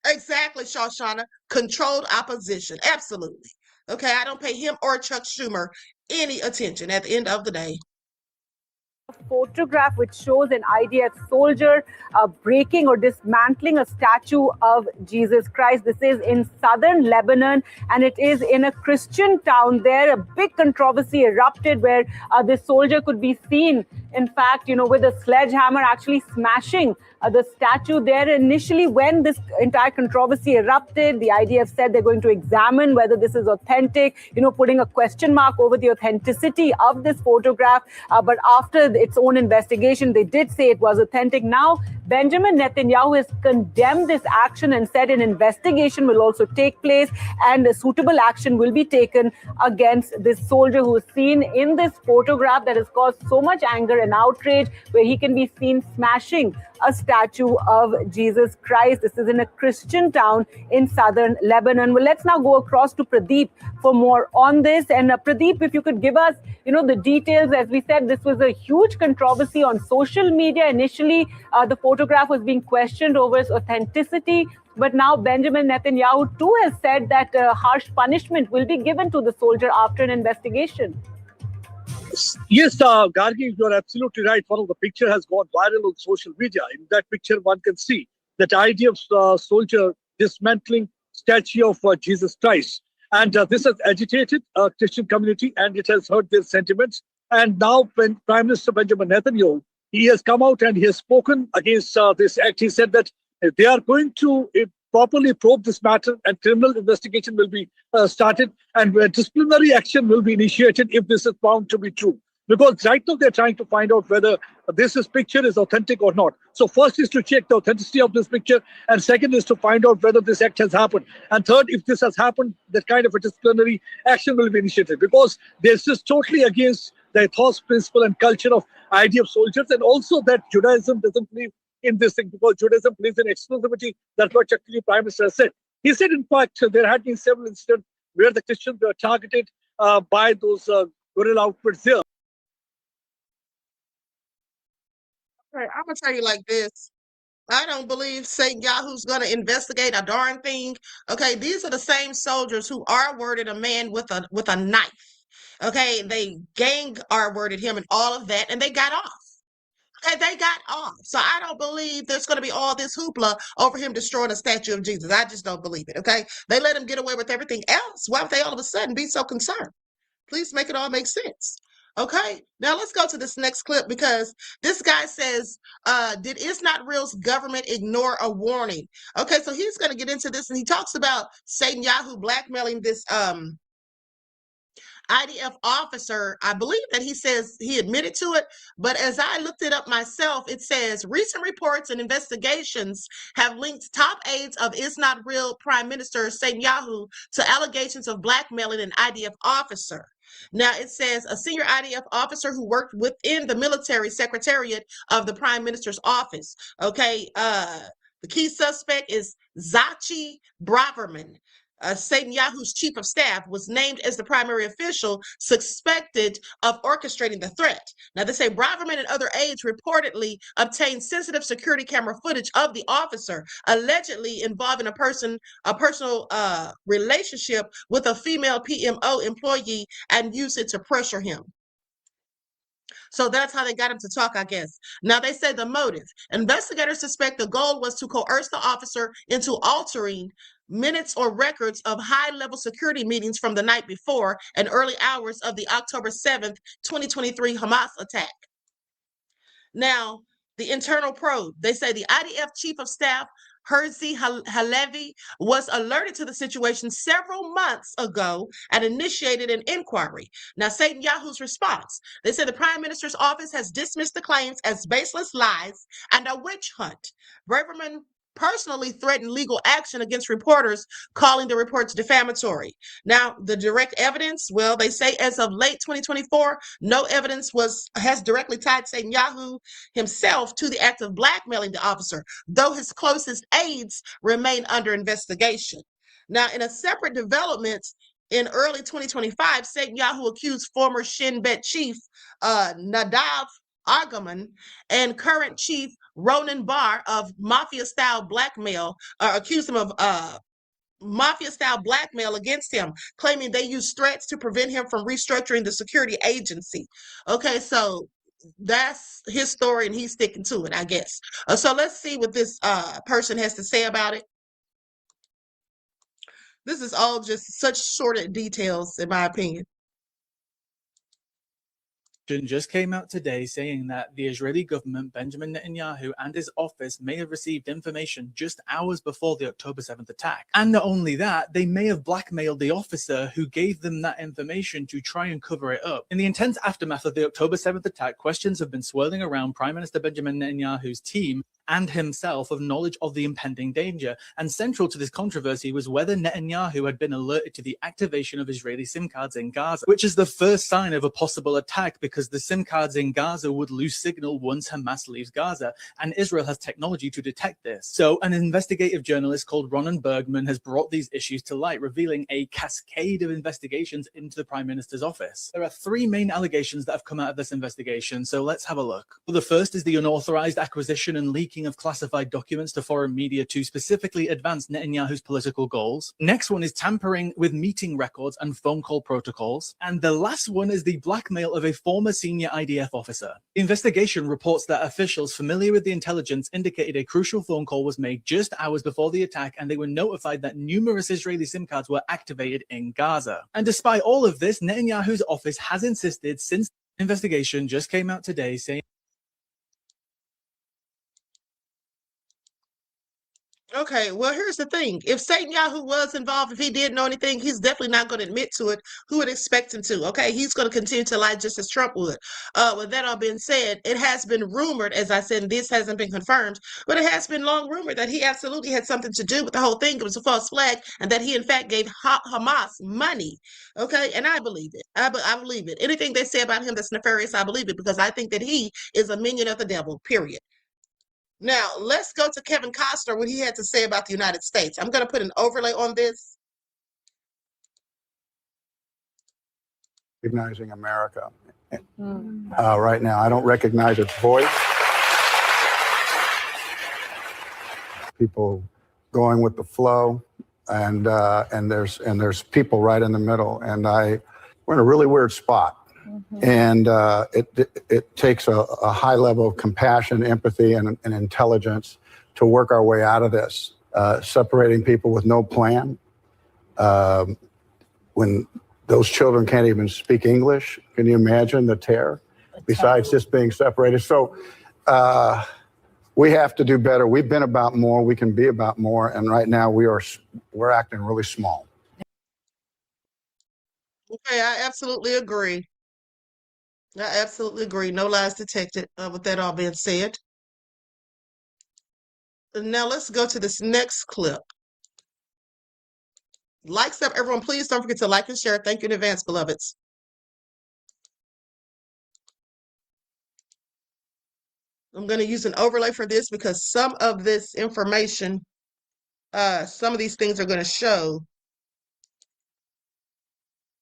Exactly, Shoshana. Controlled opposition. Absolutely. Okay, I don't pay him or Chuck Schumer any attention at the end of the day. Photograph which shows an IDF soldier breaking or dismantling a statue of Jesus Christ. This is in southern Lebanon, and it is in a Christian town there. A big controversy erupted where this soldier could be seen, in fact, you know, with a sledgehammer actually smashing the statue there. Initially, when this entire controversy erupted, the IDF said they're going to examine whether this is authentic, you know, putting a question mark over the authenticity of this photograph. But after its own investigation, they did say it was authentic. Now, Benjamin Netanyahu has condemned this action and said an investigation will also take place and suitable action will be taken against this soldier who is seen in this photograph that has caused so much anger and outrage, where he can be seen smashing a statue of Jesus Christ. This is in a Christian town in southern Lebanon. Well, let's now go across to Pradeep for more on this. And Pradeep, if you could give us, you know, the details. As we said, this was a huge controversy on social media. Initially, the photograph was being questioned over its authenticity. But now Benjamin Netanyahu too has said that harsh punishment will be given to the soldier after an investigation. Yes, Gargi, you're absolutely right. One of the picture has gone viral on social media. In that picture, one can see that IDF soldier dismantling statue of Jesus Christ. And this has agitated a Christian community, and it has hurt their sentiments. And now when Prime Minister Benjamin Netanyahu, he has come out and he has spoken against this act. He said that they are going to properly probe this matter, and criminal investigation will be started, and disciplinary action will be initiated if this is found to be true. Because right now they're trying to find out whether this picture is authentic or not. So first is to check the authenticity of this picture, and second is to find out whether this act has happened. And third, if this has happened, that kind of a disciplinary action will be initiated, because this is totally against the ethos, principle and culture of IDF soldiers, and also that Judaism doesn't believe in this thing, because Judaism believes in exclusivity. That's what actually Prime Minister has said. He said, in fact, there had been several incidents where the Christians were targeted by those guerrilla outfits there. All right, I'm gonna tell you like this. I don't believe Satan Yahoo's going to investigate a darn thing. Okay, these are the same soldiers who R-worded a man with a knife. Okay, they gang R-worded him and all of that, and they got off. Okay, they got off. So I don't believe there's going to be all this hoopla over him destroying a statue of Jesus. I just don't believe it. Okay, they let him get away with everything else. Why would they all of a sudden be so concerned? Please make it all make sense. Okay, now let's go to this next clip because this guy says, did Is Not Real's government ignore a warning? Okay, so he's going to get into this and he talks about Satan Yahoo blackmailing this IDF officer. I believe that he says he admitted to it, but as I looked it up myself, it says recent reports and investigations have linked top aides of Is Not Real Prime Minister Satan Yahoo to allegations of blackmailing an IDF officer. Now it says a senior IDF officer who worked within the military secretariat of the Prime Minister's office. Okay, the key suspect is Zachi Braverman. Satan Yahoo's chief of staff, was named as the primary official suspected of orchestrating the threat. Now, they say Braverman and other aides reportedly obtained sensitive security camera footage of the officer, allegedly involving a personal relationship with a female PMO employee, and used it to pressure him. So that's how they got him to talk, I guess. Now, they say the motive. Investigators suspect the goal was to coerce the officer into altering minutes or records of high-level security meetings from the night before and early hours of the October 7th, 2023 Hamas attack. Now, the internal probe. They say the IDF chief of staff, Herzi Halevi, was alerted to the situation several months ago and initiated an inquiry. Now, Satan Yahoo's response. They say the Prime Minister's office has dismissed the claims as baseless lies and a witch hunt. Braverman personally threatened legal action against reporters, calling the reports defamatory. Now, the direct evidence, well, they say as of late 2024, no evidence has directly tied Satan Yahoo himself to the act of blackmailing the officer, though his closest aides remain under investigation. Now, in a separate development, in early 2025, Satan Yahoo accused former Shin Bet chief Nadav Argaman and current chief Ronan Barr of mafia-style blackmail, accused him of mafia-style blackmail against him, claiming they used threats to prevent him from restructuring the security agency. Okay, so that's his story and he's sticking to it, I guess. So let's see what this person has to say about it. This is all just such shorted details, in my opinion. Just came out today saying that the Israeli government, Benjamin Netanyahu, and his office may have received information just hours before the October 7th attack. And not only that, they may have blackmailed the officer who gave them that information to try and cover it up. In the intense aftermath of the October 7th attack, questions have been swirling around Prime Minister Benjamin Netanyahu's team and himself of knowledge of the impending danger. And central to this controversy was whether Netanyahu had been alerted to the activation of Israeli SIM cards in Gaza, which is the first sign of a possible attack because the SIM cards in Gaza would lose signal once Hamas leaves Gaza, and Israel has technology to detect this. So an investigative journalist called Ronan Bergman has brought these issues to light, revealing a cascade of investigations into the Prime Minister's office. There are three main allegations that have come out of this investigation, so let's have a look. The first is the unauthorized acquisition and leaking of classified documents to foreign media to specifically advance Netanyahu's political goals. Next one is tampering with meeting records and phone call protocols. And the last one is the blackmail of a former senior IDF officer. The investigation reports that officials familiar with the intelligence indicated a crucial phone call was made just hours before the attack, and they were notified that numerous Israeli SIM cards were activated in Gaza. And despite all of this, Netanyahu's office has insisted since the investigation just came out today, saying Okay, well, here's the thing. If Satan Yahoo was involved, if he did know anything, he's definitely not going to admit to it. Who would expect him to? Okay, he's going to continue to lie just as Trump would. With that all being said, it has been rumored, as I said, and this hasn't been confirmed, but it has been long rumored that he absolutely had something to do with the whole thing. It was a false flag, and that he, in fact, gave Hamas money. Okay, and I believe it. I believe it. Anything they say about him that's nefarious, I believe it, because I think that he is a minion of the devil, period. Now, let's go to Kevin Costner, what he had to say about the United States. I'm going to put an overlay on this. Recognizing America. Right now, I don't recognize its voice. people going with the flow, and there's people right in the middle, and we're in a really weird spot. And it takes a high level of compassion, empathy, and intelligence to work our way out of this. Separating people with no plan. When those children can't even speak English, can you imagine the terror? Besides just being separated. So we have to do better. We've been about more. We can be about more. And right now we're acting really small. Okay, I absolutely agree. I absolutely agree. No lies detected. With that all being said. Now let's go to this next clip. Likes up, everyone. Please don't forget to like and share. Thank you in advance, beloveds. I'm going to use an overlay for this because some of this information, some of these things are going to show.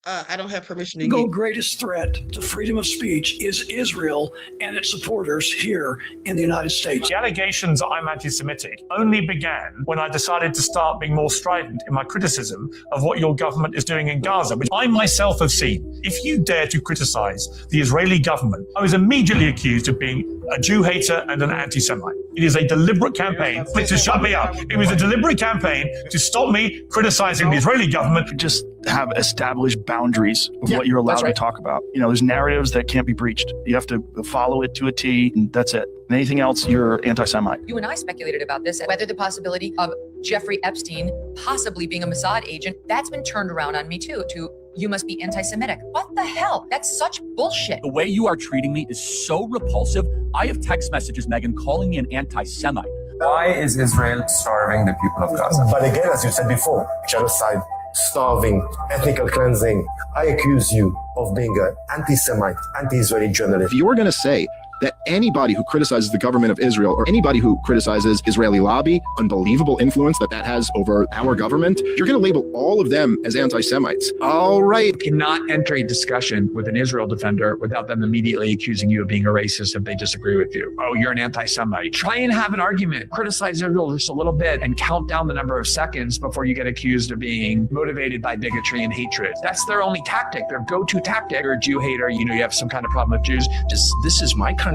I don't have permission to use. The single greatest threat to freedom of speech is Israel and its supporters here in the United States. The allegations that I'm anti-Semitic only began when I decided to start being more strident in my criticism of what your government is doing in Gaza, which I myself have seen. If you dare to criticize the Israeli government, I was immediately accused of being a Jew hater and an anti-Semite. It is a deliberate campaign to shut me up. It was a deliberate campaign to stop me criticizing the Israeli government. Just have established boundaries of what you're allowed to talk about. You know, there's narratives that can't be breached. You have to follow it to a T, and that's it. Anything else, you're anti-Semite. You and I speculated about this, whether the possibility of Jeffrey Epstein possibly being a Mossad agent, that's been turned around on me too, to you must be anti-Semitic. What the hell? That's such bullshit. The way you are treating me is so repulsive. I have text messages, Megan, calling me an anti-Semite. Why is Israel starving the people of Gaza? But again, as you said before, genocide, starving, ethnical cleansing. I accuse you of being an anti-Semite, anti-Israeli journalist. If you're going to say that anybody who criticizes the government of Israel or anybody who criticizes Israeli lobby, unbelievable influence that has over our government, you're going to label all of them as anti-Semites. All right. You cannot enter a discussion with an Israel defender without them immediately accusing you of being a racist if they disagree with you. Oh, you're an anti-Semite. Try and have an argument. Criticize Israel just a little bit and count down the number of seconds before you get accused of being motivated by bigotry and hatred. That's their only tactic, their go-to tactic. You're a Jew hater, you know, you have some kind of problem with Jews. This is my country.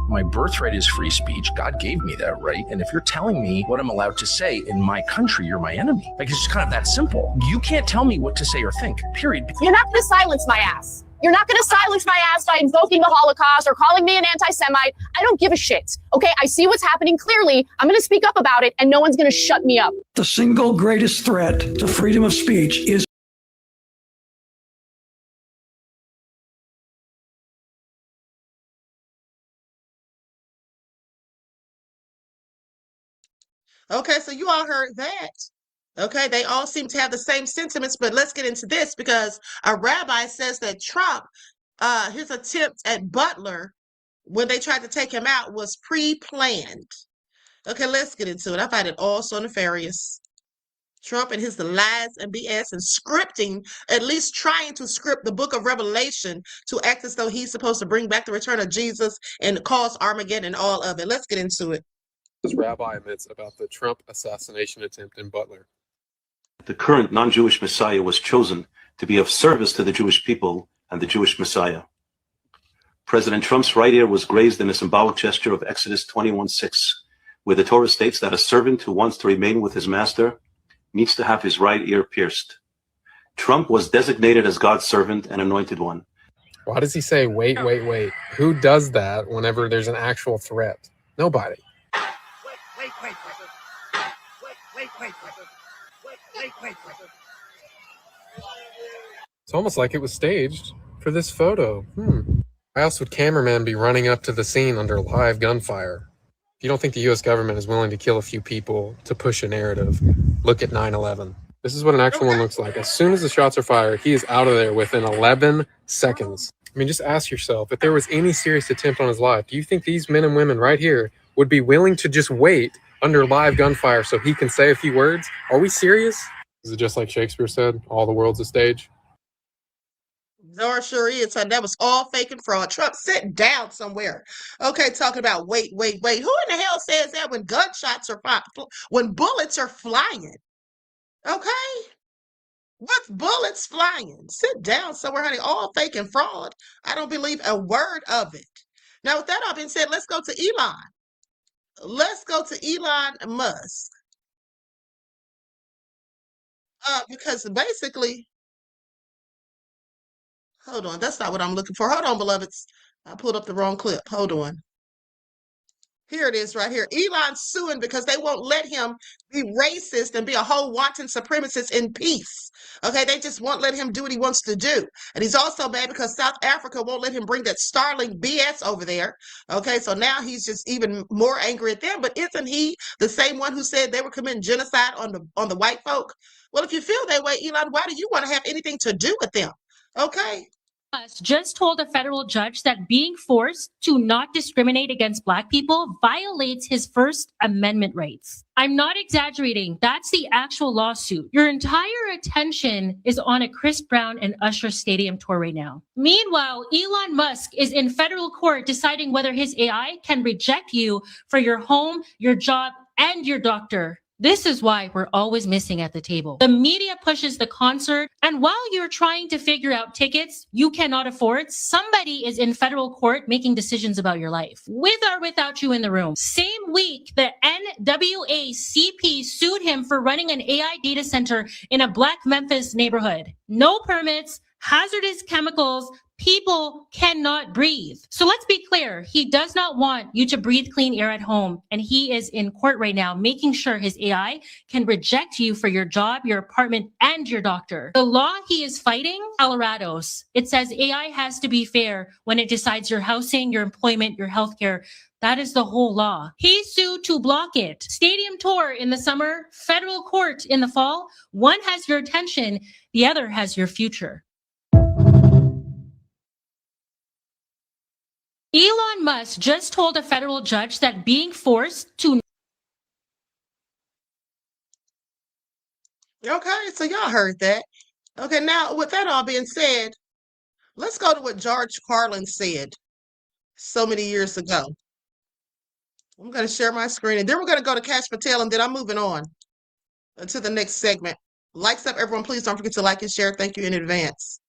My birthright is free speech. God gave me that right. And if you're telling me what I'm allowed to say in my country, you're my enemy. Like, it's just kind of that simple. You can't tell me what to say or think, period. You're not going to silence my ass. You're not going to silence my ass by invoking the Holocaust or calling me an anti-Semite. I don't give a shit. Okay, I see what's happening clearly. I'm going to speak up about it, and no one's going to shut me up. The single greatest threat to freedom of speech is Okay, so you all heard that. Okay, they all seem to have the same sentiments, but let's get into this because a rabbi says that Trump, his attempt at Butler when they tried to take him out was pre-planned. Okay, let's get into it. I find it all so nefarious. Trump and his lies and BS and scripting, at least trying to script the book of Revelation to act as though he's supposed to bring back the return of Jesus and cause Armageddon and all of it. Let's get into it. This rabbi admits about the Trump assassination attempt in Butler. The current non-Jewish Messiah was chosen to be of service to the Jewish people and the Jewish Messiah. President Trump's right ear was grazed in a symbolic gesture of Exodus 21:6, where the Torah states that a servant who wants to remain with his master needs to have his right ear pierced. Trump was designated as God's servant and anointed one. Why does he say, wait, wait, wait? Who does that whenever there's an actual threat? Nobody. It's almost like it was staged for this photo. Why else would cameramen be running up to the scene under live gunfire? If you don't think the U.S. government is willing to kill a few people to push a narrative, look at 9/11. This is what an actual one looks like. As soon as the shots are fired, he is out of there within 11 seconds. I mean, just ask yourself, if there was any serious attempt on his life, do you think these men and women right here would be willing to just wait under live gunfire so he can say a few words? Are we serious? Is it just like Shakespeare said, all the world's a stage? Zora sure is, honey. That was all fake and fraud. Trump, sit down somewhere. Okay, talking about wait. Who in the hell says that when gunshots are when bullets are flying? Okay? With bullets flying. Sit down somewhere, honey. All fake and fraud. I don't believe a word of it. Now, with that all being said, let's go to Elon. Let's go to Elon Musk. Because basically, hold on, that's not what I'm looking for. Hold on, beloveds. I pulled up the wrong clip. Hold on. Here it is right here. Elon's suing because they won't let him be racist and be a whole wanton supremacist in peace. Okay, they just won't let him do what he wants to do. And he's also mad because South Africa won't let him bring that Starlink BS over there. Okay, so now he's just even more angry at them. But isn't he the same one who said they were committing genocide on the white folk? Well, if you feel that way, Elon, why do you want to have anything to do with them? Okay. Just told a federal judge that being forced to not discriminate against Black people violates his First Amendment rights. I'm not exaggerating. That's the actual lawsuit. Your entire attention is on a Chris Brown and Usher stadium tour right now. Meanwhile, Elon Musk is in federal court deciding whether his AI can reject you for your home, your job, and your doctor. This is why we're always missing at the table. The media pushes the concert, and while you're trying to figure out tickets you cannot afford, somebody is in federal court making decisions about your life, with or without you in the room. Same week, the NAACP sued him for running an AI data center in a Black Memphis neighborhood. No permits, hazardous chemicals, people cannot breathe. So let's be clear. He does not want you to breathe clean air at home. And he is in court right now, making sure his AI can reject you for your job, your apartment, and your doctor. The law he is fighting, Colorado's. It says AI has to be fair when it decides your housing, your employment, your healthcare. That is the whole law. He sued to block it. Stadium tour in the summer, federal court in the fall. One has your attention, the other has your future. Elon Musk just told a federal judge that being forced to... Okay, so y'all heard that. Okay, now with that all being said, let's go to what George Carlin said so many years ago. I'm going to share my screen, and then we're going to go to Cash Patel, and then I'm moving on to the next segment. Likes up, everyone. Please don't forget to like and share. Thank you in advance.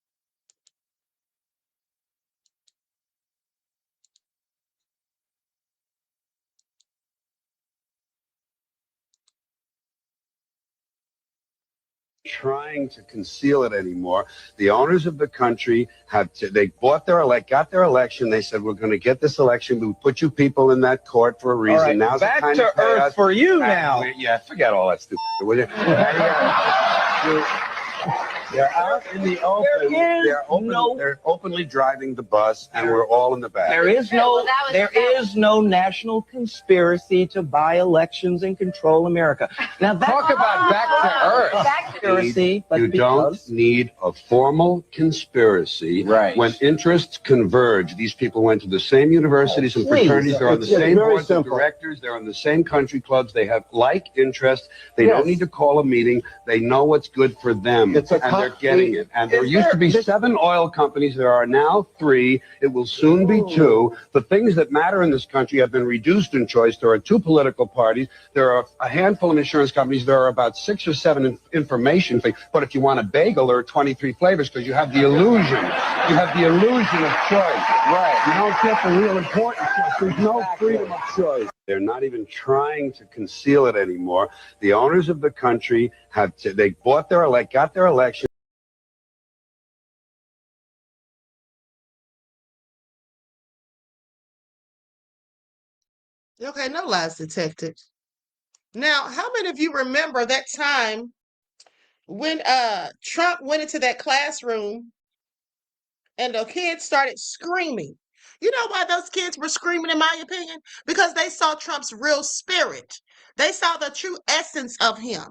Trying to conceal it anymore. The owners of the country they got their election. They said, we're going to get this election. We put you people in that court for a reason. Right, Now's back the time to earth for you now. Yeah, forget all that stupid. Will you? They're out in the open. They're openly driving the bus, and we're all in the back. There is no national conspiracy to buy elections and control America. Now talk about back to earth. You don't need a formal conspiracy. Right. When interests converge, these people went to the same universities and fraternities. They're on the same boards of directors. They're on the same country clubs. They have like interests. They don't need to call a meeting. They know what's good for them. And they're getting it. And there used to be 7 oil companies. There are now 3. It will soon be 2. The things that matter in this country have been reduced in choice. There are 2 political parties. There are a handful of insurance companies. There are about 6 or 7 information things. But if you want a bagel, there are 23 flavors because you have the illusion. You have the illusion of choice. Right. You don't get the real important choice. There's no freedom of choice. They're not even trying to conceal it anymore. The owners of the country they got their election. Okay, no lies detected. Now, how many of you remember that time when Trump went into that classroom and the kids started screaming? You know why those kids were screaming, in my opinion? Because they saw Trump's real spirit. They saw the true essence of him.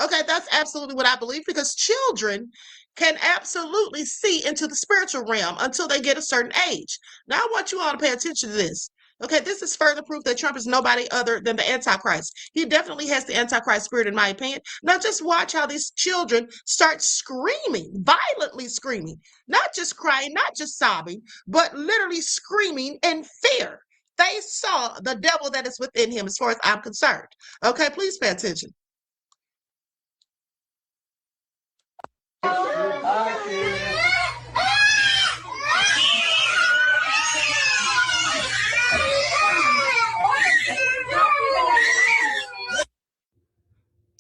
Okay, that's absolutely what I believe, because children can absolutely see into the spiritual realm until they get a certain age. Now, I want you all to pay attention to this. Okay, this is further proof that Trump is nobody other than the Antichrist. He definitely has the Antichrist spirit, in my opinion. Now, just watch how these children start screaming, violently screaming, not just crying, not just sobbing, but literally screaming in fear. They saw the devil that is within him, as far as I'm concerned. Okay, please pay attention.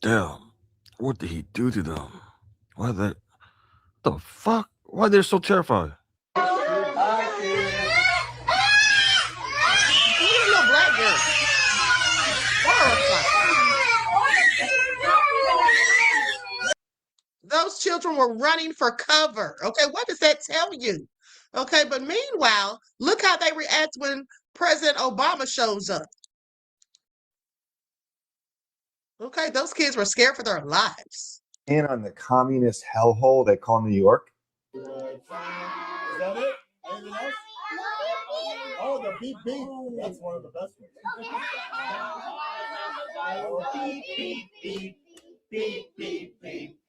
Damn, what did he do to them? Why they? The fuck? Why they're so terrified? Little black girl. Those children were running for cover. Okay, what does that tell you? Okay, but meanwhile, look how they react when President Obama shows up. Okay, those kids were scared for their lives. In on the communist hellhole they call New York. Is that it? Anything else? Oh, the beep beep. That's one of the best ones. Beep beep beep beep beep beep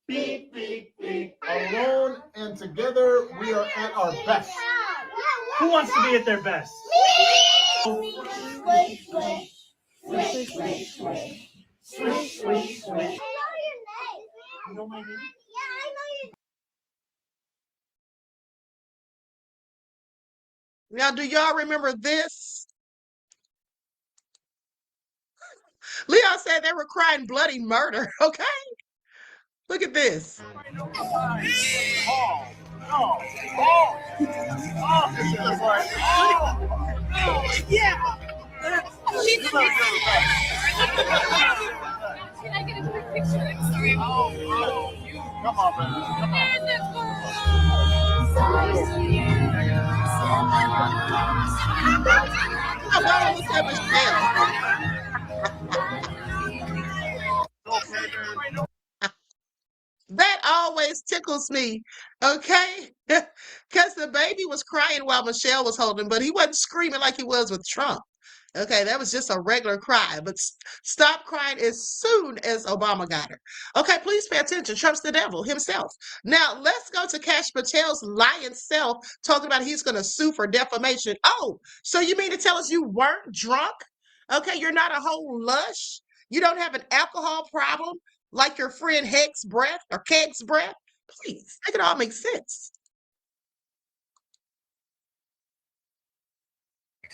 beep beep beep. Alone and together, we are at our best. Who wants to be at their best? Me. Swish, swish, swish, swish, swish. Swish, swish, swish. You know my name? Yeah, I know your name. Now, do y'all remember this? Leon said they were crying bloody murder, okay? Look at this. Yeah! Can I get a quick picture? I'm sorry. Come on, man. Come That always tickles me, okay? Because the baby was crying while Michelle was holding, but he wasn't screaming like he was with Trump. Okay, that was just a regular cry, but stop crying as soon as Obama got her. Okay, please pay attention. Trump's the devil himself. Now, let's go to Kash Patel's lying self talking about he's going to sue for defamation. Oh, so you mean to tell us you weren't drunk? Okay, you're not a whole lush? You don't have an alcohol problem like your friend Heck's breath or Keg's breath? Please, make it all make sense.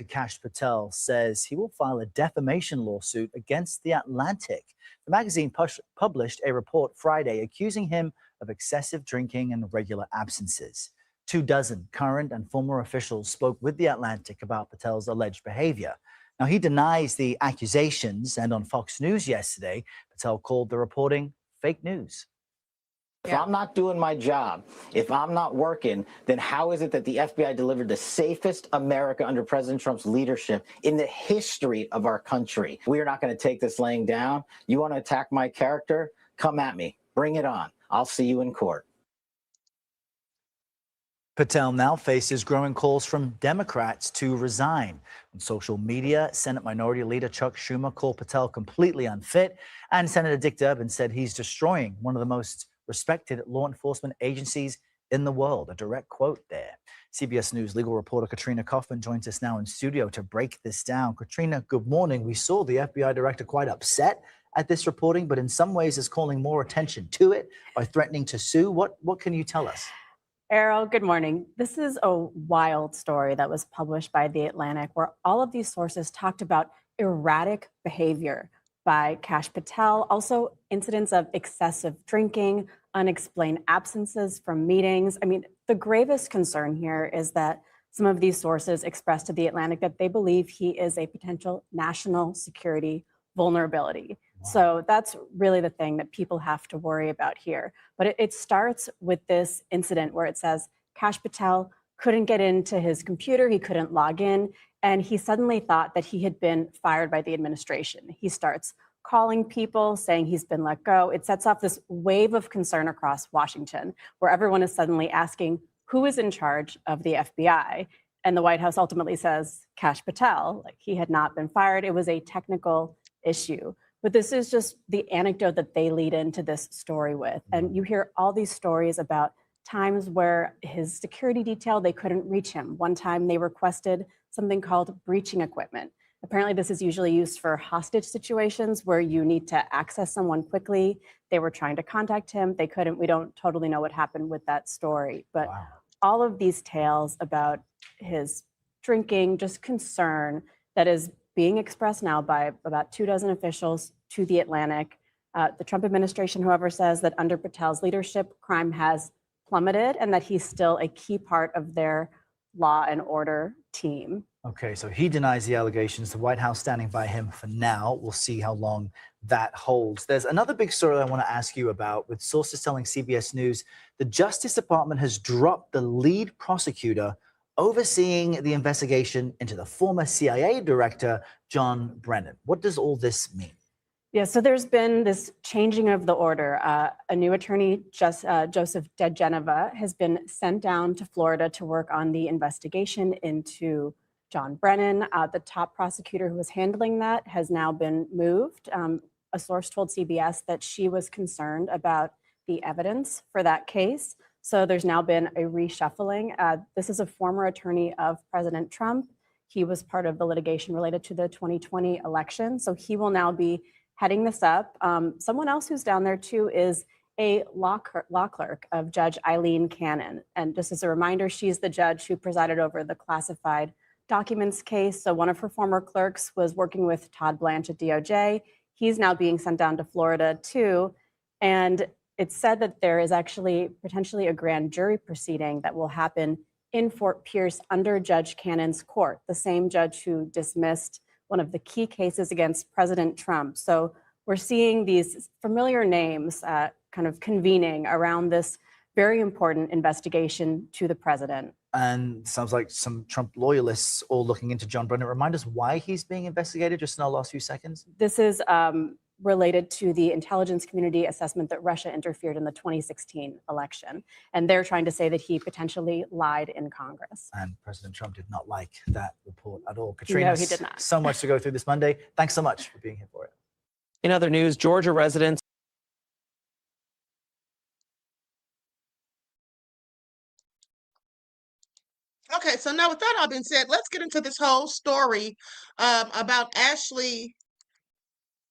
Kash Patel says he will file a defamation lawsuit against The Atlantic. The magazine published a report Friday accusing him of excessive drinking and regular absences. 24 current and former officials spoke with The Atlantic about Patel's alleged behavior. Now, he denies the accusations, and on Fox News yesterday, Patel called the reporting fake news. If I'm not doing my job, if I'm not working, then how is it that the FBI delivered the safest America under President Trump's leadership in the history of our country? We are not going to take this laying down. You want to attack my character? Come at me. Bring it on. I'll see you in court. Patel now faces growing calls from Democrats to resign. On social media, Senate Minority Leader Chuck Schumer called Patel completely unfit, and Senator Dick Durbin said he's destroying one of the most respected law enforcement agencies in the world. A direct quote there. CBS News legal reporter Katrina Kaufman joins us now in studio to break this down. Katrina, good morning. We saw the FBI director quite upset at this reporting, but in some ways is calling more attention to it by threatening to sue. What can you tell us? Errol, good morning. This is a wild story that was published by The Atlantic, where all of these sources talked about erratic behavior by Kash Patel, also incidents of excessive drinking, unexplained absences from meetings. I mean, the gravest concern here is that some of these sources expressed to The Atlantic that they believe he is a potential national security vulnerability. So that's really the thing that people have to worry about here. But it starts with this incident where it says Kash Patel couldn't get into his computer, he couldn't log in, and he suddenly thought that he had been fired by the administration. He starts calling people, saying he's been let go. It sets off this wave of concern across Washington, where everyone is suddenly asking who is in charge of the FBI. And the White House ultimately says Kash Patel, like he had not been fired. It was a technical issue. But this is just the anecdote that they lead into this story with. And you hear all these stories about times where his security detail, they couldn't reach him. One time they requested something called breaching equipment. Apparently this is usually used for hostage situations where you need to access someone quickly. They were trying to contact him. They couldn't. We don't totally know what happened with that story. But all of these tales about his drinking, just concern that is being expressed now by about 24 officials to The Atlantic. The Trump administration, however, says that under Patel's leadership, crime has plummeted and that he's still a key part of their law and order team. Okay, so he denies the allegations. The White House standing by him for now. We'll see how long that holds. There's another big story I want to ask you about, with sources telling CBS News the Justice Department has dropped the lead prosecutor overseeing the investigation into the former CIA director, John Brennan. What does all this mean? Yeah, so there's been this changing of the order. A new attorney, Joseph DeGeneva, has been sent down to Florida to work on the investigation into John Brennan. The top prosecutor who was handling that has now been moved. A source told CBS that she was concerned about the evidence for that case. So there's now been a reshuffling. This is a former attorney of President Trump. He was part of the litigation related to the 2020 election. So he will now be heading this up. Someone else who's down there too is a law clerk of Judge Eileen Cannon. And just as a reminder, she's the judge who presided over the classified documents case. So one of her former clerks was working with Todd Blanche at DOJ. He's now being sent down to Florida too. And it's said that there is actually potentially a grand jury proceeding that will happen in Fort Pierce under Judge Cannon's court, the same judge who dismissed one of the key cases against President Trump. So we're seeing these familiar names kind of convening around this very important investigation to the president. And sounds like some Trump loyalists all looking into John Brennan. Remind us why he's being investigated, just in our last few seconds. This is related to the intelligence community assessment that Russia interfered in the 2016 election. And they're trying to say that he potentially lied in Congress. And President Trump did not like that report at all. Katrina, No, he did not. So much to go through this Monday. Thanks so much for being here for it. In other news, Georgia residents. Okay, so now with that all being said, let's get into this whole story about Ashley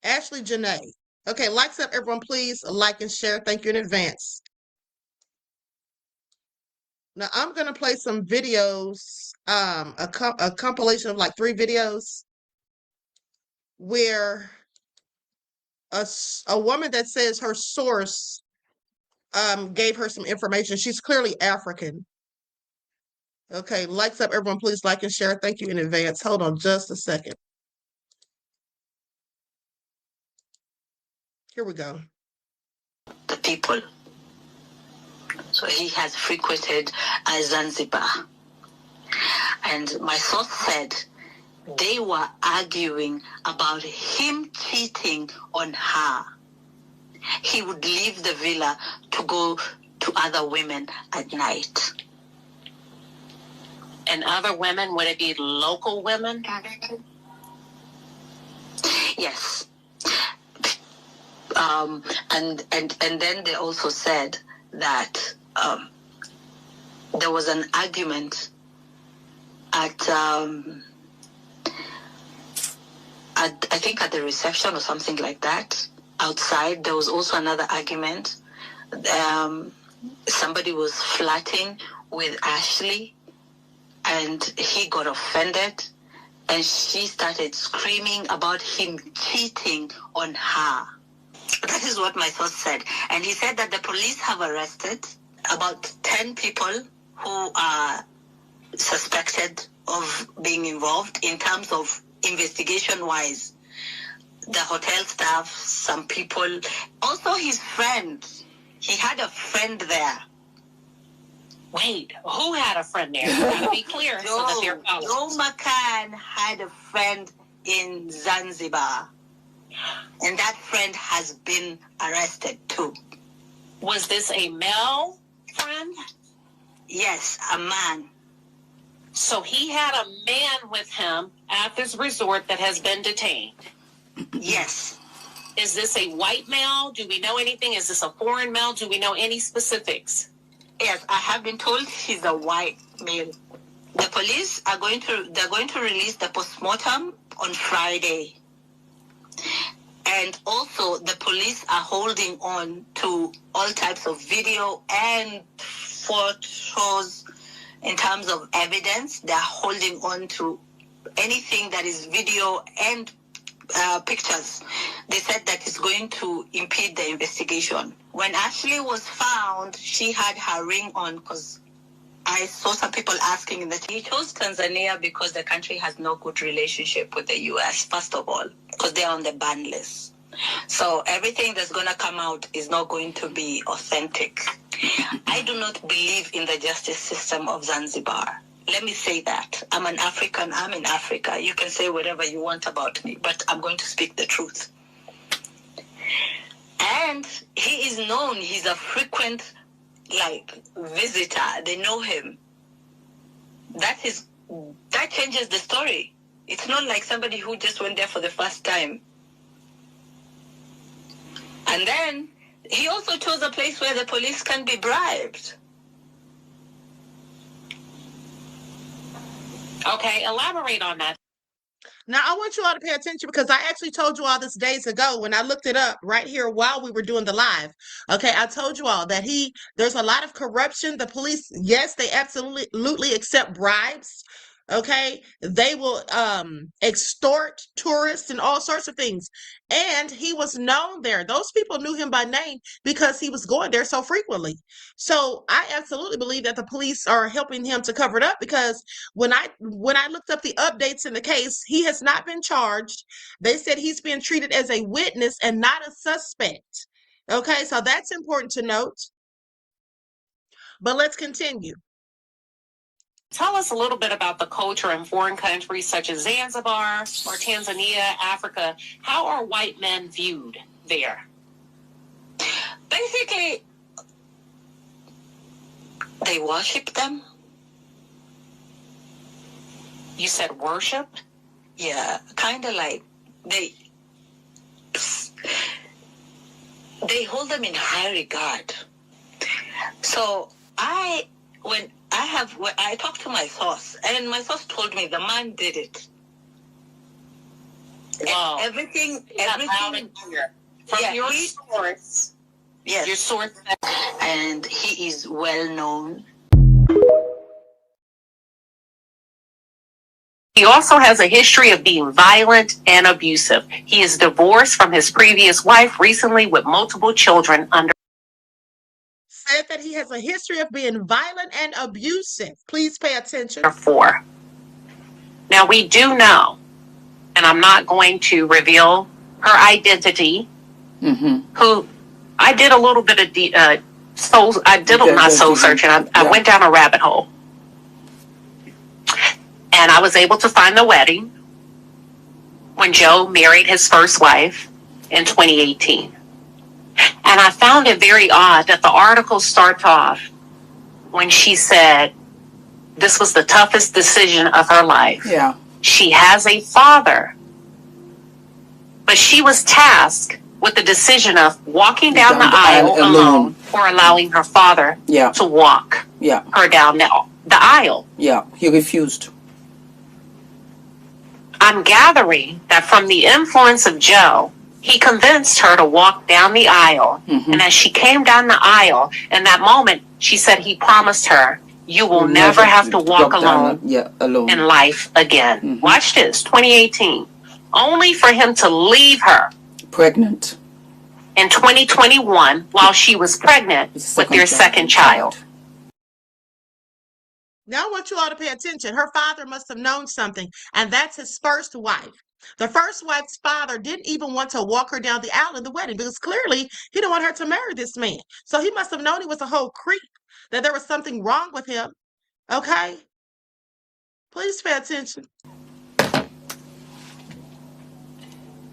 Jenae. Okay, likes up, everyone, please like and share. Thank you in advance. Now I'm gonna play some videos, a compilation of like 3 videos where a woman that says her source gave her some information. She's clearly African. Okay, likes up, everyone, please like and share. Thank you in advance. Hold on just a second. Here we go. The people. So he has frequented Zanzibar. And my source said they were arguing about him cheating on her. He would leave the villa to go to other women at night. And other women, would it be local women? Yes. And then they also said that there was an argument at I think at the reception or something like that. Outside, there was also another argument. Somebody was flirting with Ashley, and he got offended, and she started screaming about him cheating on her. That is what my source said. And he said that the police have arrested about 10 people who are suspected of being involved in terms of investigation-wise. The hotel staff, some people, also his friend. He had a friend there. Wait, who had a friend there? To be clear, so that they're Joe McCann had a friend in Zanzibar. And that friend has been arrested too. Was this a male friend? Yes, a man. So he had a man with him at this resort that has been detained. Yes. Is this a white male? Do we know anything? Is this a foreign male? Do we know any specifics? Yes, I have been told he's a white male. The police are going to release the postmortem on Friday. And also the police are holding on to all types of video and photos in terms of evidence. They're holding on to anything that is video and pictures. They said that it's going to impede the investigation. When Ashley was found, she had her ring on because I saw some people asking that he chose Tanzania because the country has no good relationship with the U.S., first of all, because they're on the ban list. So everything that's going to come out is not going to be authentic. I do not believe in the justice system of Zanzibar. Let me say that. I'm an African. I'm in Africa. You can say whatever you want about me, but I'm going to speak the truth. And he is known. He's a frequent, visitor. They know him. That changes the story. It's not like somebody who just went there for the first time. And then he also chose a place where the police can be bribed. Okay, elaborate on that. Now, I want you all to pay attention because I actually told you all this days ago when I looked it up right here while we were doing the live. Okay, I told you all that there's a lot of corruption. The police, yes, they absolutely accept bribes. Okay, they will extort tourists and all sorts of things. And he was known there. Those people knew him by name because he was going there so frequently. So I absolutely believe that the police are helping him to cover it up because when I looked up the updates in the case, he has not been charged. They said he's being treated as a witness and not a suspect. Okay, so that's important to note. But let's continue. Tell us a little bit about the culture in foreign countries such as Zanzibar or Tanzania, Africa. How are white men viewed there? Basically, they worship them. You said worship? Yeah, kind of like they hold them in high regard. So I talked to my source, and my source told me the man did it. Wow. Everything. From your source. Yes. Your source. And he is well known. He also has a history of being violent and abusive. He is divorced from his previous wife recently with multiple children under. Said that he has a history of being violent and abusive. Please pay attention. 4. Now we do know, and I'm not going to reveal her identity. Who I did a little bit of soul searching. I went down a rabbit hole, and I was able to find the wedding when Joe married his first wife in 2018. And I found it very odd that the article starts off when she said this was the toughest decision of her life. Yeah. She has a father, but she was tasked with the decision of walking down the aisle alone or allowing her father to walk her down the aisle. Yeah, he refused. I'm gathering that from the influence of Joe, he convinced her to walk down the aisle. And as she came down the aisle, in that moment, she said he promised her, you will never have to walk alone in life again. Watch this, 2018. Only for him to leave her. Pregnant. In 2021, while she was pregnant with their second child. Now I want you all to pay attention. Her father must have known something, and that's his first wife. The first wife's father didn't even want to walk her down the aisle in the wedding because clearly he didn't want her to marry this man. So he must have known he was a whole creep, that there was something wrong with him. Okay? Please pay attention.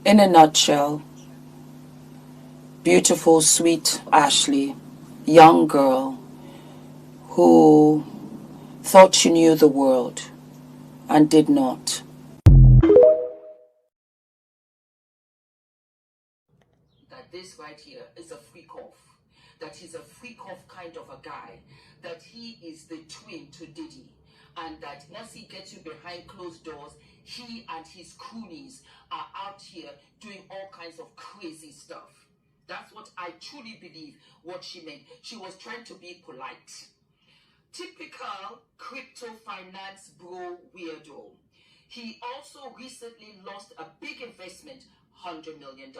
In a nutshell, beautiful, sweet Ashley, young girl who thought she knew the world, and did not. That this right here is a freak off, that he's a freak off kind of a guy, that he is the twin to Diddy, and that once he gets you behind closed doors, he and his cronies are out here doing all kinds of crazy stuff. That's what I truly believe what she meant. She was trying to be polite. Typical crypto finance bro weirdo. He also recently lost a big investment, $100 million.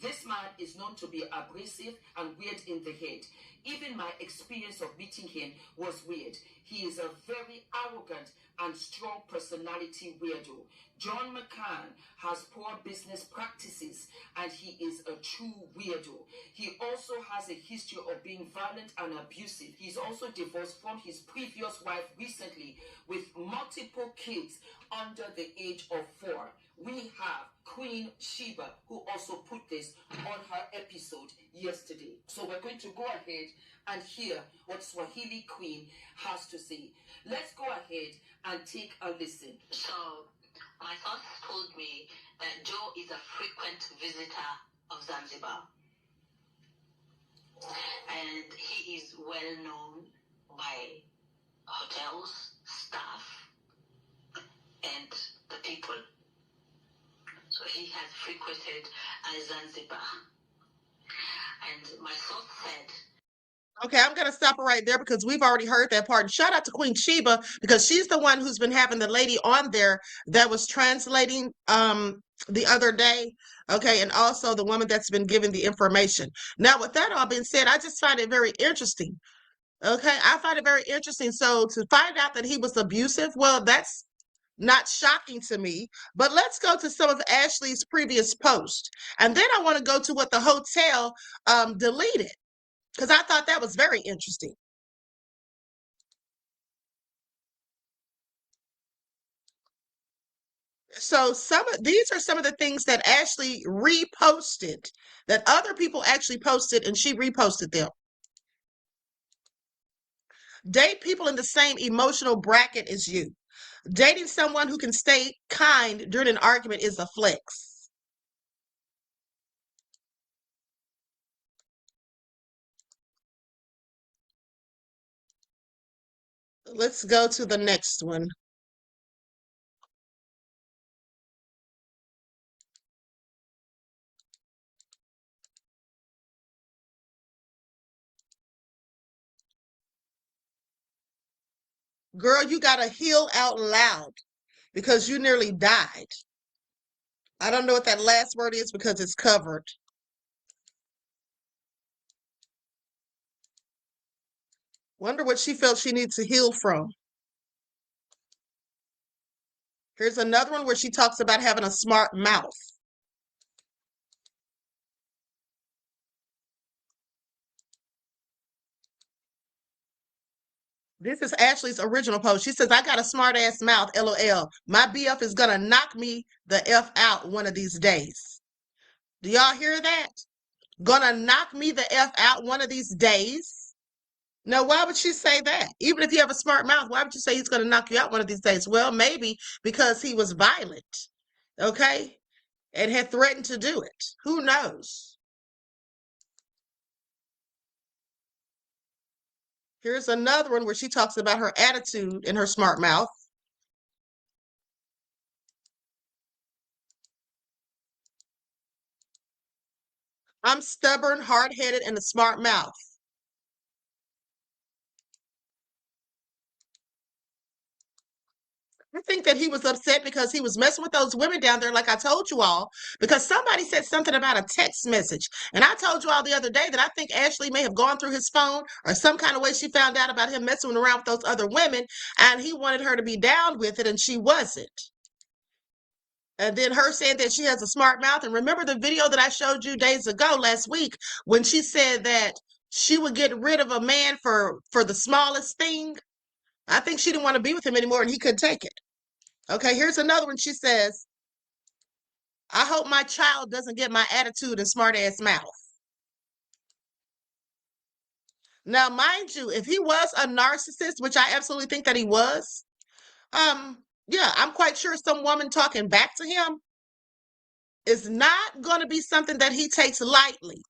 This man is known to be abrasive and weird in the head. Even my experience of meeting him was weird. He is a very arrogant and strong personality weirdo. John McCann has poor business practices and he is a true weirdo. He also has a history of being violent and abusive. He's also divorced from his previous wife recently with multiple kids under the age of 4. We have Queen Sheba, who also put this on her episode yesterday. So we're going to go ahead and hear what Swahili Queen has to say. Let's go ahead and take a listen. So, my source told me that Joe is a frequent visitor of Zanzibar. And he is well known by hotels, staff, and the people. So he has frequented Zanzibar. And my source said, Okay, I'm going to stop it right there because we've already heard that part. And shout out to Queen Sheba because she's the one who's been having the lady on there that was translating the other day. Okay, and also the woman that's been giving the information. Now, with that all being said, I just find it very interesting. Okay, I find it very interesting. So to find out that he was abusive, well, that's not shocking to me. But let's go to some of Ashlee's previous posts. And then I want to go to what the hotel deleted, because I thought that was very interesting. So these are some of the things that Ashlee reposted, that other people actually posted, and she reposted them. Date people in the same emotional bracket as you. Dating someone who can stay kind during an argument is a flex. Let's go to the next one. Girl, you got to heal out loud because you nearly died. I don't know what that last word is because it's covered. Wonder what she felt she needs to heal from. Here's another one where she talks about having a smart mouth. This is Ashlee's original post. She says, I got a smart ass mouth, LOL. My BF is going to knock me the F out one of these days. Do y'all hear that? Gonna knock me the F out one of these days? Now, why would she say that? Even if you have a smart mouth, why would you say he's going to knock you out one of these days? Well, maybe because he was violent, okay, and had threatened to do it. Who knows? Here's another one where she talks about her attitude and her smart mouth. I'm stubborn, hard-headed, and a smart mouth. I think that he was upset because he was messing with those women down there, like I told you all, because somebody said something about a text message. And I told you all the other day that I think Ashlee may have gone through his phone or some kind of way she found out about him messing around with those other women, and he wanted her to be down with it, and she wasn't. And then her saying that she has a smart mouth. And remember the video that I showed you days ago last week when she said that she would get rid of a man for the smallest thing? I think she didn't want to be with him anymore and he couldn't take it. Okay, here's another one. She says, I hope my child doesn't get my attitude and smart ass mouth. Now, mind you, if he was a narcissist, which I absolutely think that he was, Yeah, I'm quite sure some woman talking back to him is not going to be something that he takes lightly,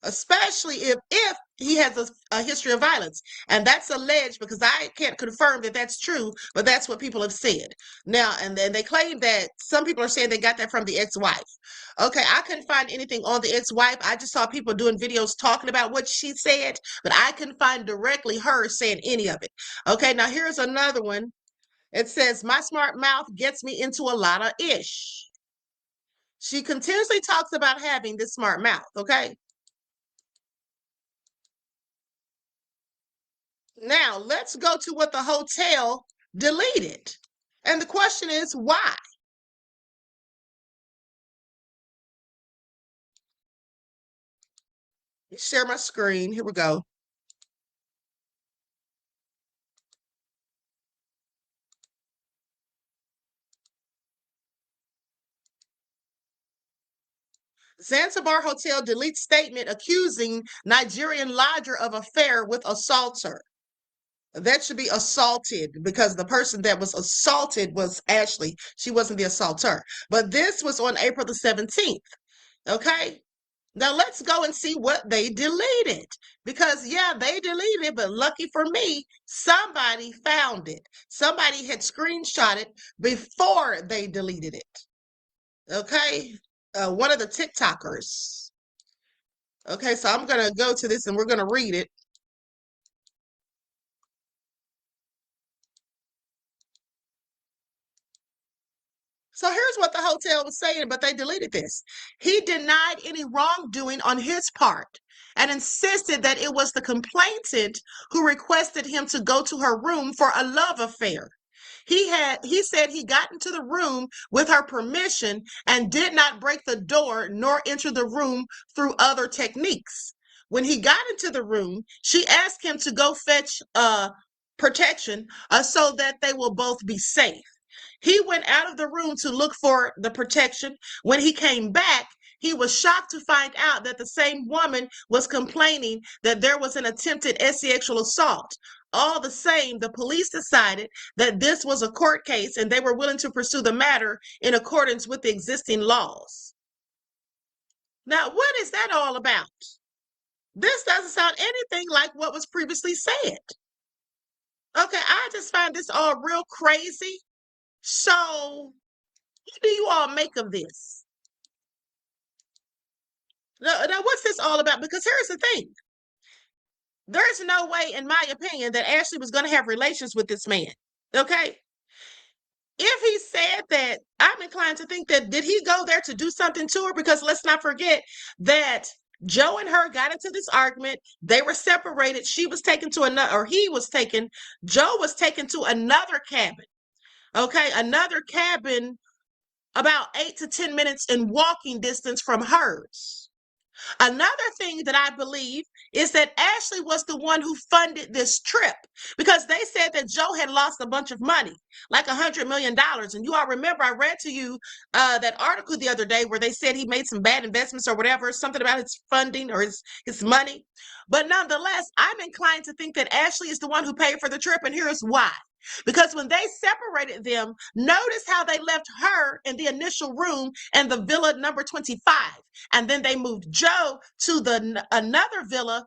especially if he has a history of violence. And that's alleged, because I can't confirm that that's true, but that's what people have said. Now, and then they claim that some people are saying they got that from the ex-wife. Okay, I couldn't find anything on the ex-wife. I just saw people doing videos talking about what she said, but I couldn't find directly her saying any of it. Okay, now here's another one. It says, my smart mouth gets me into a lot of ish. She continuously talks about having this smart mouth, okay? Now, let's go to what the hotel deleted. And the question is, why? Share my screen. Here we go. Zanzibar Hotel deletes statement accusing Nigerian lodger of affair with assaulter. That should be assaulted, because the person that was assaulted was Ashley. She wasn't the assaulter. But this was on April the 17th. Okay? Now let's go and see what they deleted. Because, yeah, they deleted it, but lucky for me, somebody found it. Somebody had screenshot it before they deleted it. Okay? One of the TikTokers. Okay, so I'm going to go to this and we're going to read it. So here's what the hotel was saying, but they deleted this. He denied any wrongdoing on his part and insisted that it was the complainant who requested him to go to her room for a love affair. He said he got into the room with her permission and did not break the door nor enter the room through other techniques. When he got into the room, she asked him to go fetch protection so that they will both be safe. He went out of the room to look for the protection. When he came back, he was shocked to find out that the same woman was complaining that there was an attempted sexual assault. All the same, the police decided that this was a court case and they were willing to pursue the matter in accordance with the existing laws. Now, what is that all about? This doesn't sound anything like what was previously said. Okay, I just find this all real crazy. So, what do you all make of this? Now, what's this all about? Because here's the thing. There's no way, in my opinion, that Ashley was going to have relations with this man. Okay? If he said that, I'm inclined to think that, did he go there to do something to her? Because let's not forget that Joe and her got into this argument. They were separated. She was taken to another, or he was taken. Joe was taken to another cabin. Okay, another cabin about 8 to 10 minutes in walking distance from hers. Another thing that I believe is that Ashley was the one who funded this trip, because they said that Joe had lost a bunch of money, like $100 million. And you all remember I read to you that article the other day where they said he made some bad investments or whatever, something about his funding or his money. But nonetheless, I'm inclined to think that Ashley is the one who paid for the trip, and here's why. Because when they separated them, notice how they left her in the initial room in the villa number 25. And then they moved Joe to another villa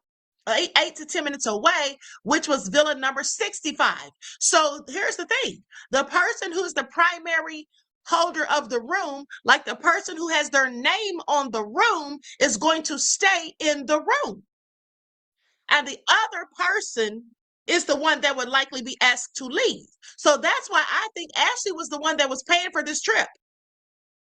8 to 10 minutes away, which was villa number 65. So here's the thing. The person who's the primary holder of the room, like the person who has their name on the room, is going to stay in the room. And the other person is the one that would likely be asked to leave. So that's why I think Ashley was the one that was paying for this trip.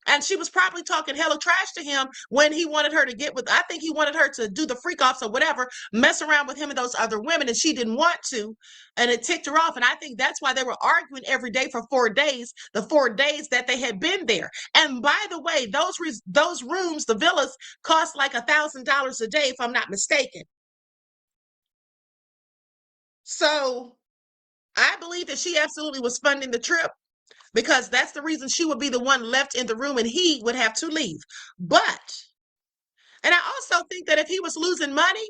And she was probably talking hella trash to him when he wanted her to get with, I think he wanted her to do the freak offs or whatever, mess around with him and those other women, and she didn't want to, and it ticked her off. And I think that's why they were arguing every day for 4 days, the 4 days that they had been there. And by the way, those rooms, the villas, cost like $1,000 a day, if I'm not mistaken. So I believe that she absolutely was funding the trip, because that's the reason she would be the one left in the room and he would have to leave. And I also think that if he was losing money,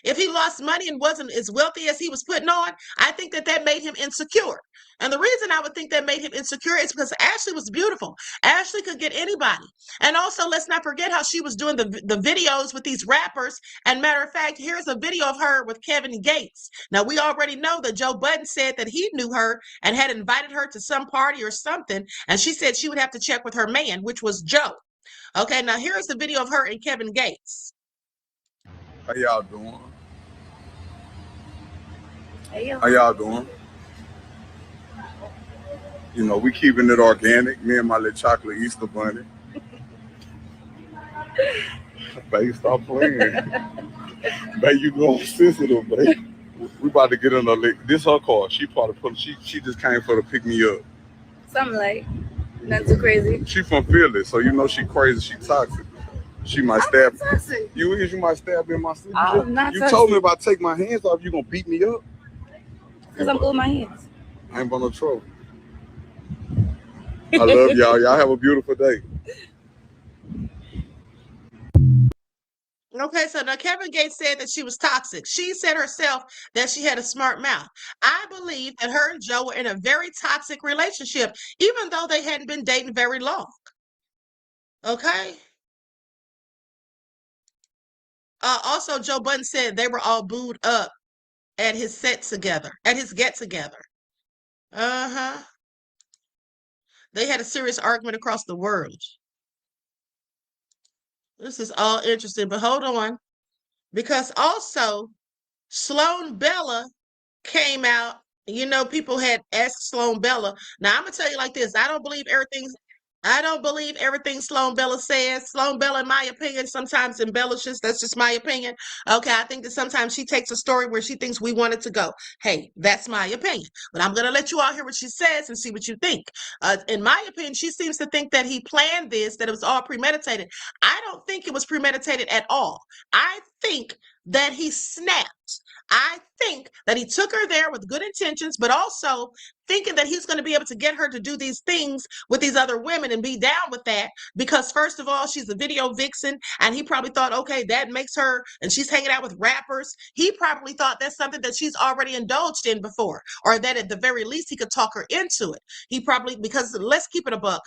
If he lost money and wasn't as wealthy as he was putting on, I think that made him insecure. And the reason I would think that made him insecure is because Ashley was beautiful. Ashley could get anybody. And also, let's not forget how she was doing the videos with these rappers. And matter of fact, here's a video of her with Kevin Gates. Now, we already know that Joe Budden said that he knew her and had invited her to some party or something. And she said she would have to check with her man, which was Joe. Okay, now here's the video of her and Kevin Gates. How y'all doing? Hey, How y'all doing? You know, we keeping it organic. Me and my little chocolate Easter bunny. Babe, stop playing. Babe, you going sensitive, babe. We about to get in a lick. This her car. She probably put. She just came for to pick me up. Something like, not too crazy. She from Philly, so you know she crazy. She toxic. She might stab you. You might stab me in my city. I'm not You told me if I take my hands off, you gonna beat me up. Because I'm good with my hands. I ain't gonna trouble. I love y'all. Y'all have a beautiful day. Okay, so now Kevin Gates said that she was toxic. She said herself that she had a smart mouth. I believe that her and Joe were in a very toxic relationship, even though they hadn't been dating very long. Okay? Also, Joe Budden said they were all booed up at his get together. Uh-huh. They had a serious argument across the world. This is all interesting, but hold on. Because also, Sloan Bella came out. You know, people had asked Sloan Bella. Now, I'm going to tell you like this. I don't believe everything Sloan Bella says. Sloan Bella, in my opinion, sometimes embellishes. That's just my opinion. Okay, I think that sometimes she takes a story where she thinks we want it to go. Hey, that's my opinion. But I'm going to let you all hear what she says and see what you think. In my opinion, she seems to think that he planned this, that it was all premeditated. I don't think it was premeditated at all. I think that he snapped. I think that he took her there with good intentions, but also thinking that he's going to be able to get her to do these things with these other women and be down with that because, first of all, she's a video vixen, and he probably thought, okay, that makes her, and she's hanging out with rappers. He probably thought that's something that she's already indulged in before, or that at the very least he could talk her into it. He probably, because let's keep it a buck,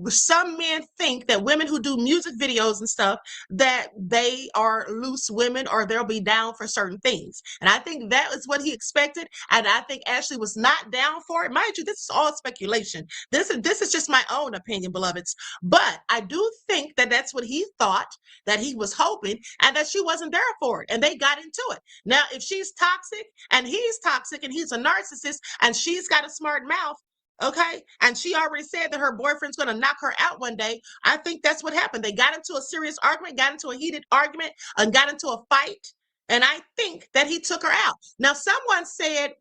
some men think that women who do music videos and stuff, that they are loose women or they'll be down for certain things. And I think that is what he expected. And I think Ashley was not down for it. Mind you, this is all speculation. This is just my own opinion, beloveds. But I do think that that's what he thought, that he was hoping, and that she wasn't there for it. And they got into it. Now, if she's toxic and he's a narcissist and she's got a smart mouth, okay, and she already said that her boyfriend's going to knock her out one day, I think that's what happened. They got into a serious argument, got into a heated argument, and got into a fight. And I think that he took her out. Now, someone said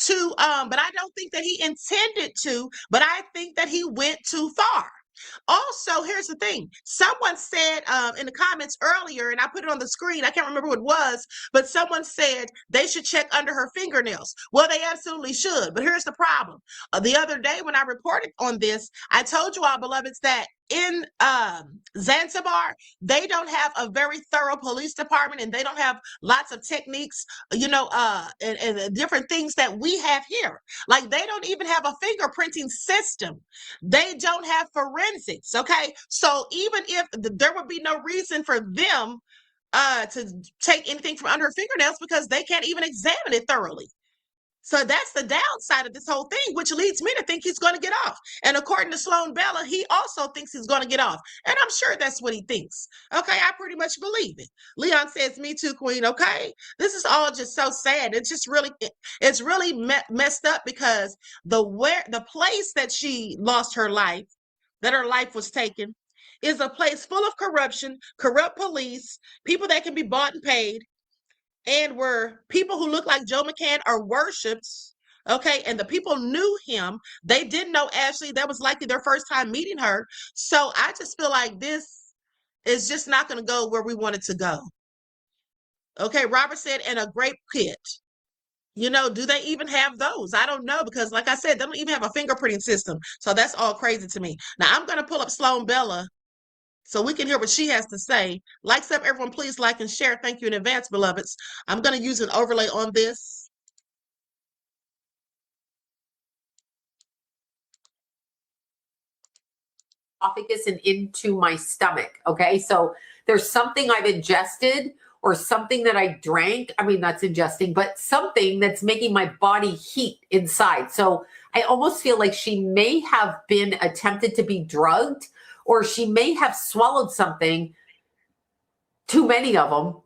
but I don't think that he intended to, but I think that he went too far. Also, here's the thing. Someone said in the comments earlier, and I put it on the screen, I can't remember who it was, but someone said they should check under her fingernails. Well, they absolutely should. But here's the problem. The other day when I reported on this, I told you all, beloveds, that in Zanzibar, they don't have a very thorough police department, and they don't have lots of techniques, and different things that we have here. Like, they don't even have a fingerprinting system. They don't have forensics, okay? So even if there would be no reason for them to take anything from under her fingernails, because they can't even examine it thoroughly. So that's the downside of this whole thing, which leads me to think he's going to get off. And according to Sloan Bella, he also thinks he's going to get off. And I'm sure that's what he thinks. Okay, I pretty much believe it. Leon says, me too, Queen. Okay, this is all just so sad. It's just really, messed up, because the place that she lost her life, that her life was taken, is a place full of corruption, corrupt police, people that can be bought and paid, and where people who look like Joe McCann are worshipped, okay? And the people knew him. They didn't know Ashley. That was likely their first time meeting her. So I just feel like this is just not going to go where we want it to go. Okay, Robert said, and a grape kit. You know, do they even have those? I don't know, because like I said, they don't even have a fingerprinting system. So that's all crazy to me. Now, I'm going to pull up Sloan Bella so we can hear what she has to say. Likes up, everyone. Please like and share. Thank you in advance, beloveds. I'm going to use an overlay on this. Esophagus and into my stomach. Okay, so there's something I've ingested or something that I drank. I mean, that's ingesting, but something that's making my body heat inside. So I almost feel like she may have been attempted to be drugged, or she may have swallowed something, too many of them,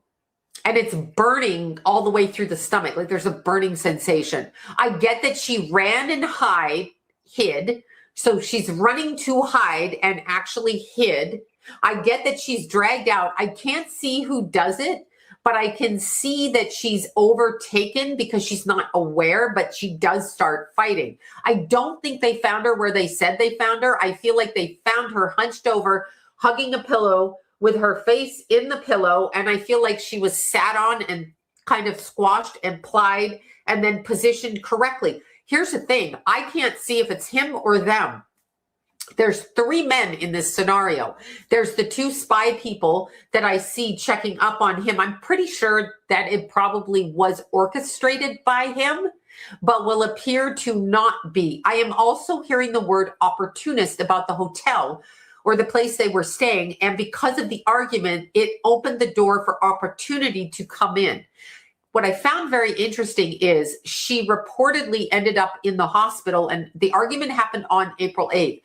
and it's burning all the way through the stomach. Like there's a burning sensation. I get that she ran and hid. So she's running to hide and actually hid. I get that she's dragged out. I can't see who does it, but I can see that she's overtaken because she's not aware, but she does start fighting. I don't think they found her where they said they found her. I feel like they found her hunched over, hugging a pillow with her face in the pillow. And I feel like she was sat on and kind of squashed and plied and then positioned correctly. Here's the thing. I can't see if it's him or them. There's 3 men in this scenario. There's the 2 spy people that I see checking up on him. I'm pretty sure that it probably was orchestrated by him, but will appear to not be. I am also hearing the word opportunist about the hotel or the place they were staying. And because of the argument, it opened the door for opportunity to come in. What I found very interesting is she reportedly ended up in the hospital, and the argument happened on April 8th.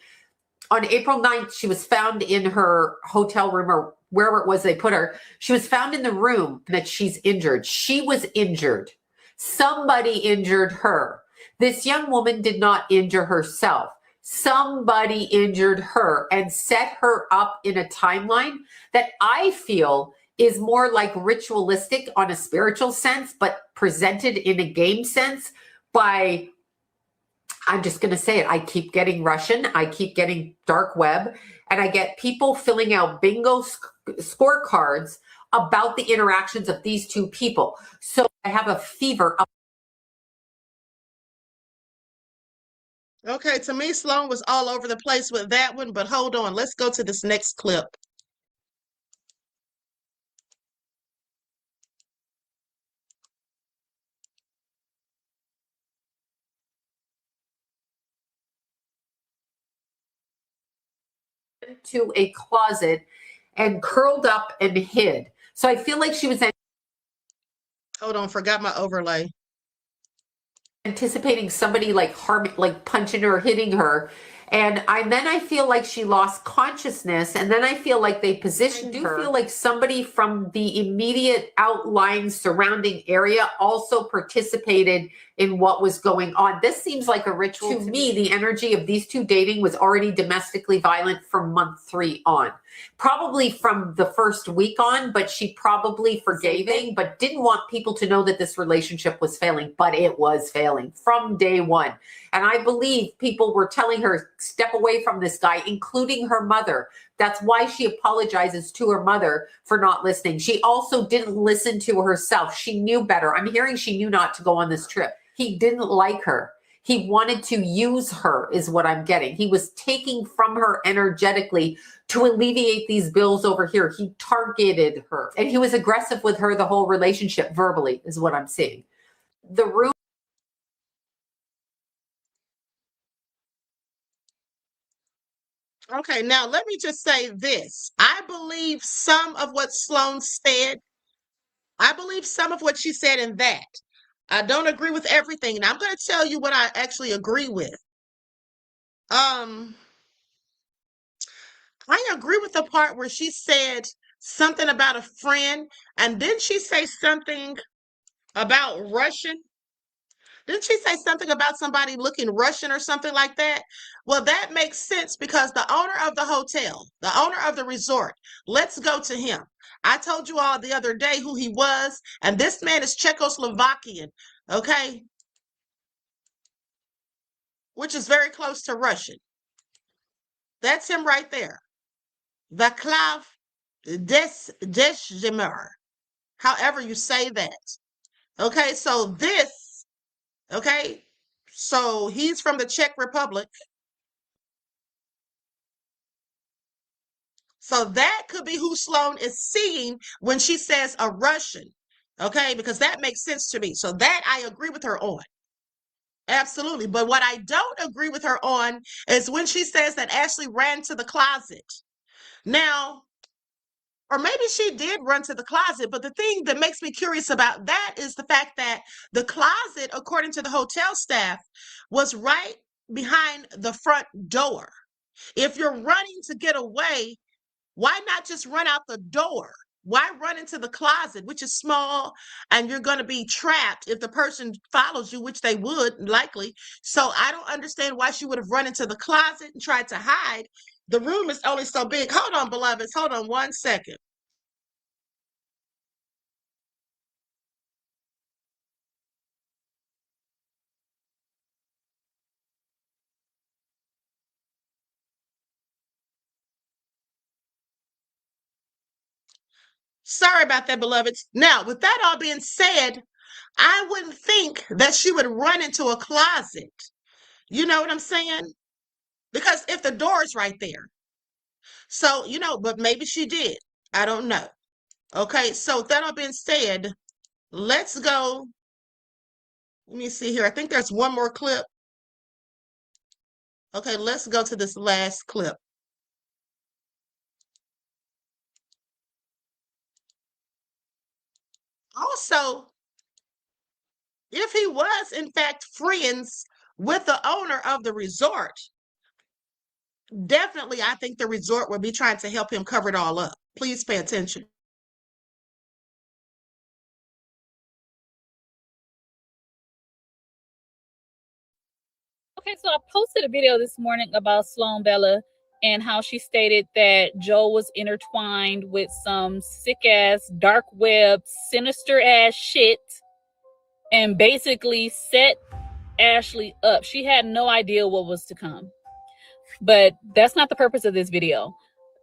On April 9th, she was found in her hotel room or wherever it was they put her. She was found in the room that she's injured. She was injured. Somebody injured her. This young woman did not injure herself. Somebody injured her and set her up in a timeline that I feel is more like ritualistic on a spiritual sense, but presented in a game sense by, I'm just going to say it, I keep getting Russian, I keep getting dark web, and I get people filling out bingo scorecards about the interactions of these 2 people. So I have a fever. Okay, to me, Sloan was all over the place with that one, but hold on. Let's go to this next clip. To a closet and curled up and hid. So I feel like she was Hold on, forgot my overlay. Anticipating somebody like punching her, hitting her. And then I feel like she lost consciousness, and then I feel like they positioned her. I do feel like somebody from the immediate outlying surrounding area also participated in what was going on. This seems like a ritual to me. The energy of these 2 dating was already domestically violent from month 3 on. Probably from the first week on, but she probably forgave it, but didn't want people to know that this relationship was failing, but it was failing from day 1. And I believe people were telling her, step away from this guy, including her mother. That's why she apologizes to her mother for not listening. She also didn't listen to herself. She knew better. I'm hearing she knew not to go on this trip. He didn't like her. He wanted to use her, is what I'm getting. He was taking from her energetically to alleviate these bills over here. He targeted her, and he was aggressive with her the whole relationship verbally, is what I'm seeing. The room. Okay, now let me just say this. I believe some of what Sloan said. I believe some of what she said in that. I don't agree with everything. And I'm going to tell you what I actually agree with. I agree with the part where she said something about a friend, and didn't she say something about Russian? Didn't she say something about somebody looking Russian or something like that? Well, that makes sense because the owner of the hotel, the owner of the resort, let's go to him. I told you all the other day who he was, and this man is Czechoslovakian, okay? Which is very close to Russian. That's him right there. Vaclav Desroys, however you say that. Okay, so this, okay, so he's from the Czech Republic. So that could be who Sloan is seeing when she says a Russian. Okay, because that makes sense to me. So that I agree with her on. Absolutely. But what I don't agree with her on is when she says that Ashley ran to the closet. Now, or maybe she did run to the closet, but the thing that makes me curious about that is the fact that the closet, according to the hotel staff, was right behind the front door. If you're running to get away, why not just run out the door? Why run into the closet, which is small, and you're going to be trapped if the person follows you, which they would likely. So I don't understand why she would have run into the closet and tried to hide. The room is only so big. Hold on, beloveds. Hold on 1 second. Sorry about that, beloveds. Now, with that all being said, I wouldn't think that she would run into a closet. You know what I'm saying? Because if the door is right there. So, but maybe she did. I don't know. Okay, so with that all being said, let's go. Let me see here. I think there's one more clip. Okay, let's go to this last clip. Also, if he was in fact friends with the owner of the resort, definitely I think the resort would be trying to help him cover it all up. Please pay attention. Okay, so I posted a video this morning about Sloan Bella and how she stated that Joe was intertwined with some sick ass, dark web, sinister ass shit and basically set Ashley up. She had no idea what was to come. But that's not the purpose of this video.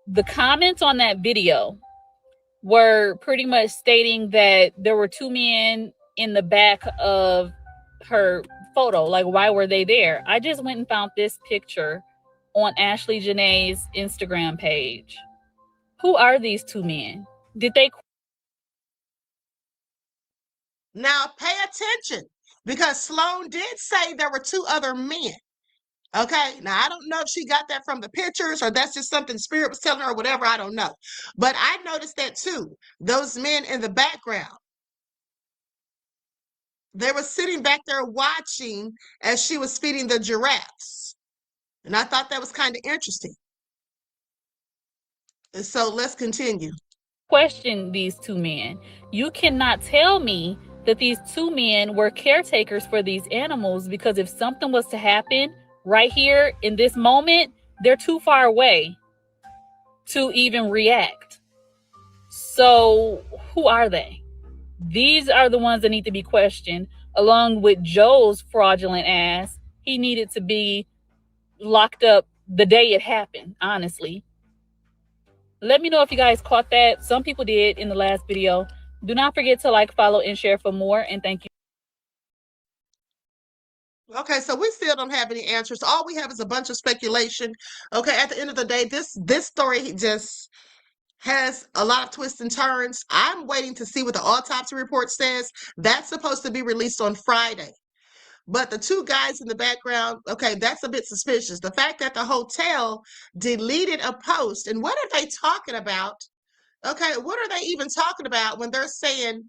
The comments on that video were pretty much stating that there were two men in the back of her photo. Like, why were they there? I just went and found this picture on Ashley Jenae's Instagram page. Who are these two men? Did they? Now pay attention, because Sloan did say there were two other men. Okay, now I don't know if she got that from the pictures or that's just something Spirit was telling her or whatever, I don't know. But I noticed that too. Those men in the background, they were sitting back there watching as she was feeding the giraffes. And I thought that was kind of interesting. And so let's continue. Question these two men. You cannot tell me that these two men were caretakers for these animals, because if something was to happen right here in this moment, they're too far away to even react. So who are they? These are the ones that need to be questioned, along with Joe's fraudulent ass. He needed to be locked up the day it happened, honestly. Let me know if you guys caught that. Some people did in the last video. Do not forget to like, follow, and share for more. And thank you. Okay, so we still don't have any answers. All we have is a bunch of speculation. Okay, at the end of the day, this story just has a lot of twists and turns. I'm waiting to see what the autopsy report says. That's supposed to be released on Friday. But the two guys in the background, okay, that's a bit suspicious. The fact that the hotel deleted a post, and what are they talking about? Okay, what are they even talking about when they're saying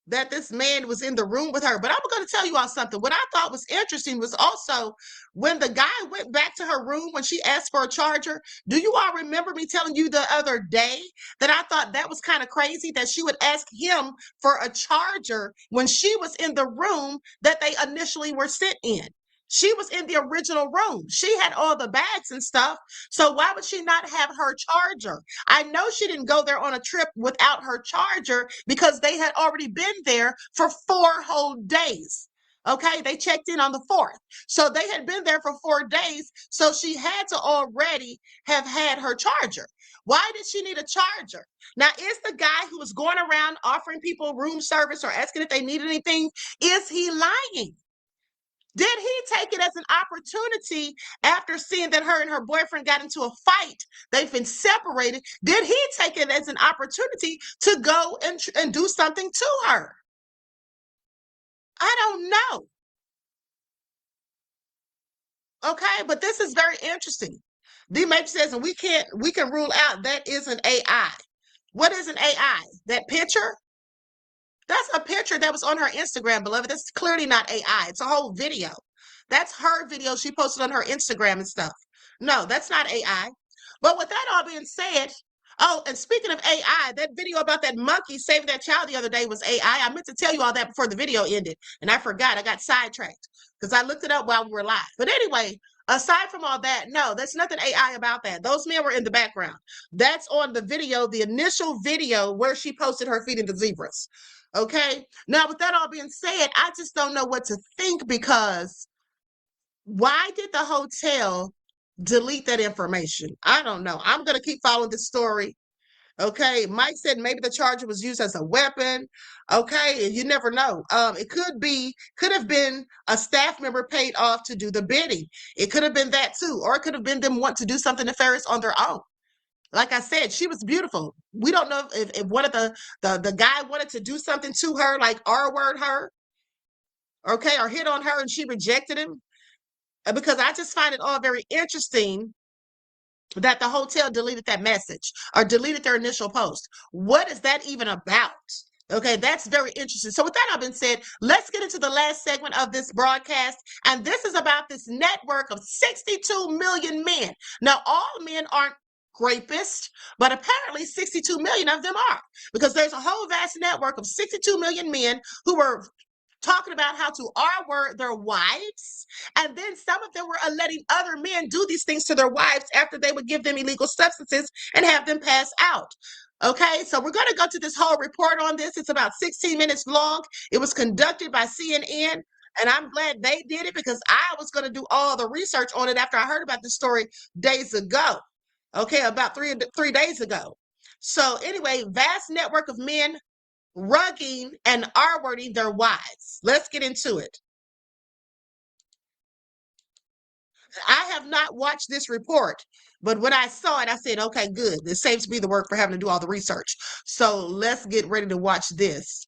that this man was in the room with her? But I'm going to tell you all something. What I thought was interesting was also when the guy went back to her room when she asked for a charger. Do you all remember me telling you the other day that I thought that was kind of crazy that she would ask him for a charger when she was in the room that they initially were sent in? She was in the original room. She had all the bags and stuff. So why would she not have her charger? I know she didn't go there on a trip without her charger because they had already been there for 4 whole days. Okay, they checked in on the 4th. So they had been there for 4 days. So she had to already have had her charger. Why did she need a charger? Now, is the guy who was going around offering people room service or asking if they needed anything, is he lying? Did he take it as an opportunity after seeing that her and her boyfriend got into a fight? They've been separated. Did he take it as an opportunity to go and do something to her? I don't know. Okay, but this is very interesting. D-Matrix says, and we can rule out that is an AI. What is an AI? That picture? That's a picture that was on her Instagram, beloved. That's clearly not AI. It's a whole video. That's her video she posted on her Instagram and stuff. No, that's not AI. But with that all being said, oh, and speaking of AI, that video about that monkey saving that child the other day was AI. I meant to tell you all that before the video ended, and I forgot. I got sidetracked because I looked it up while we were live. But anyway, aside from all that, no, there's nothing AI about that. Those men were in the background. That's on the video, the initial video where she posted her feeding the zebras. Okay. Now, with that all being said, I just don't know what to think, because why did the hotel delete that information? I don't know. I'm going to keep following this story. Okay. Mike said maybe the charger was used as a weapon. Okay. You never know. It could have been a staff member paid off to do the bidding. It could have been that too, or it could have been them want to do something nefarious on their own. Like I said, she was beautiful. We don't know if one of the guy wanted to do something to her, like R-word her, okay, or hit on her and she rejected him. Because I just find it all very interesting that the hotel deleted that message or deleted their initial post. What is that even about? Okay, that's very interesting. So with that all been said, let's get into the last segment of this broadcast. And this is about this network of 62 million men. Now, all men aren't rapists, but apparently 62 million of them are, because there's a whole vast network of 62 million men who were talking about how to R-word their wives, and then some of them were letting other men do these things to their wives after they would give them illegal substances and have them pass out. Okay, so we're going to go to this whole report on this. It's about 16 minutes long. It was conducted by CNN, and I'm glad they did it, because I was going to do all the research on it after I heard about this story days ago. Okay, about three days ago. So anyway, vast network of men rugging and R-wording their wives. Let's get into it. I have not watched this report, but when I saw it, I said, okay, good. This saves me the work for having to do all the research. So let's get ready to watch this.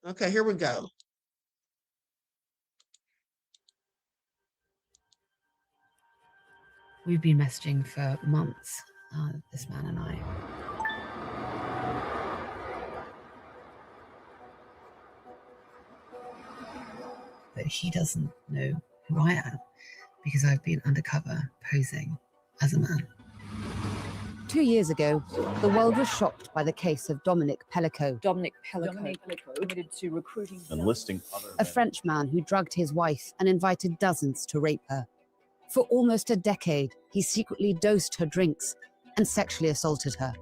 Okay, here we go. We've been messaging for months, this man and I. But he doesn't know who I am, because I've been undercover posing as a man. 2 years ago, the world was shocked by the case of Dominic Pellico. Dominic Pellico admitted to recruiting, enlisting a French man who drugged his wife and invited dozens to rape her. For almost a decade, he secretly dosed her drinks and sexually assaulted her.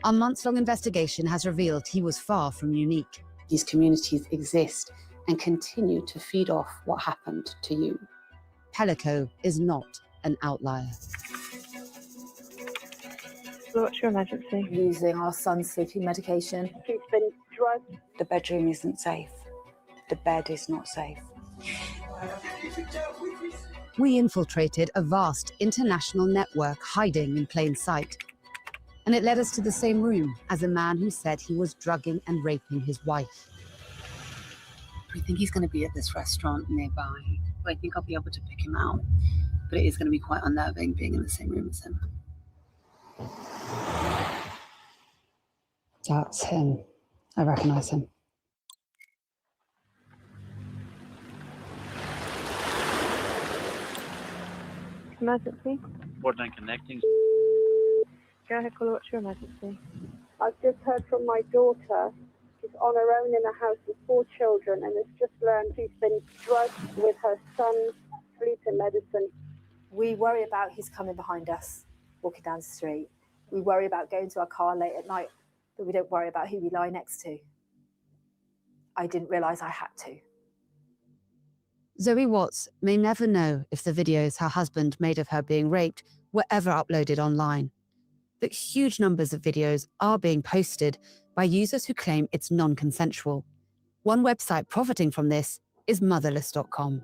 Our months-long investigation has revealed he was far from unique. These communities exist and continue to feed off what happened to you. Pellico is not an outlier. What's your emergency? Using our son's sleeping medication. He's been drugged. The bedroom isn't safe. The bed is not safe. We infiltrated a vast international network hiding in plain sight. And it led us to the same room as a man who said he was drugging and raping his wife. I think he's going to be at this restaurant nearby. I think I'll be able to pick him out. But it is going to be quite unnerving being in the same room as him. That's him. I recognize him. Emergency? Board 9 connecting. Go ahead, caller. What's your emergency? I've just heard from my daughter. She's on her own in a house with 4 children and has just learned she's been drugged with her son's sleeping medicine. We worry about his coming behind us, walking down the street. We worry about going to our car late at night, but we don't worry about who we lie next to. I didn't realise I had to. Zoe Watts may never know if the videos her husband made of her being raped were ever uploaded online. But huge numbers of videos are being posted by users who claim it's non-consensual. One website profiting from this is motherless.com.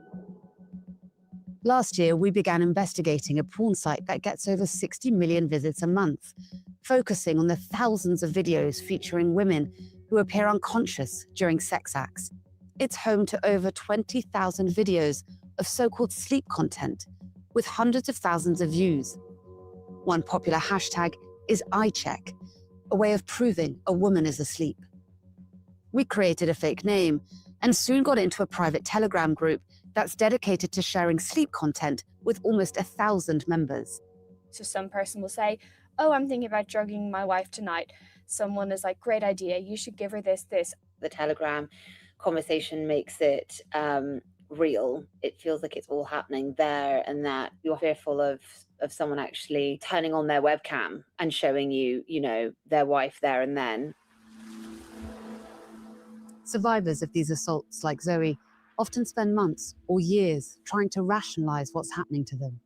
Last year, we began investigating a porn site that gets over 60 million visits a month, focusing on the thousands of videos featuring women who appear unconscious during sex acts. It's home to over 20,000 videos of so-called sleep content, with hundreds of thousands of views. One popular hashtag is iCheck, a way of proving a woman is asleep. We created a fake name and soon got into a private Telegram group that's dedicated to sharing sleep content with almost 1,000 members. So some person will say, oh, I'm thinking about drugging my wife tonight. Someone is like, great idea, you should give her this. The Telegram conversation makes it real. It feels like it's all happening there, and that you're fearful of someone actually turning on their webcam and showing you, their wife there and then. Survivors of these assaults, like Zoe, often spend months or years trying to rationalize what's happening to them.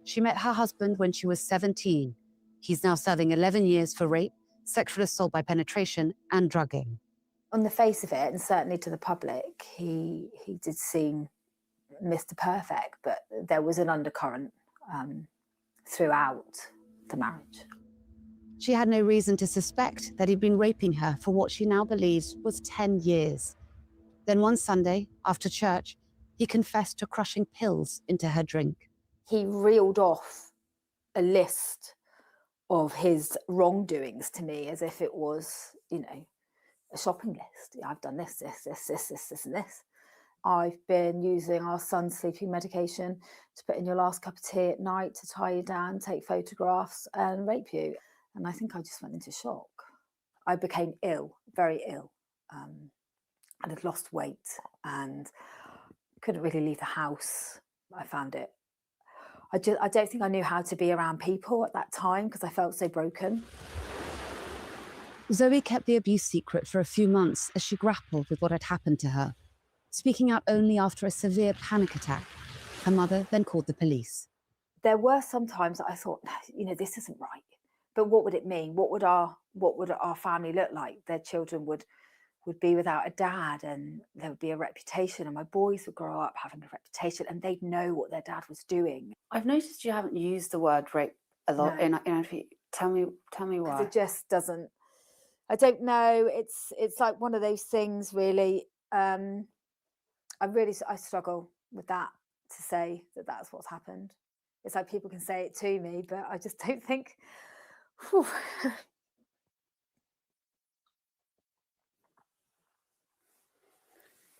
She met her husband when she was 17. He's now serving 11 years for rape, sexual assault by penetration, and drugging. On the face of it, and certainly to the public, he did seem Mr. Perfect, but there was an undercurrent throughout the marriage. She had no reason to suspect that he'd been raping her for what she now believes was 10 years. Then one Sunday, after church, he confessed to crushing pills into her drink. He reeled off a list of his wrongdoings to me as if it was, a shopping list. I've done this, and this. I've been using our son's sleeping medication to put in your last cup of tea at night, to tie you down, take photographs, and rape you. And I think I just went into shock. I became ill, very ill. I had lost weight and couldn't really leave the house. I found it. I don't think I knew how to be around people at that time because I felt so broken. Zoe kept the abuse secret for a few months as she grappled with what had happened to her, speaking out only after a severe panic attack. Her mother then called the police. There were some times that I thought, this isn't right. But what would it mean? What would our family look like? Their children would be without a dad, and there would be a reputation, and my boys would grow up having a reputation, and they'd know what their dad was doing. I've noticed you haven't used the word rape a lot. No. Tell me why. It just doesn't. I don't know. It's like one of those things, really. I struggle with that, to say that that's what's happened. It's like people can say it to me, but I just don't think. Whew.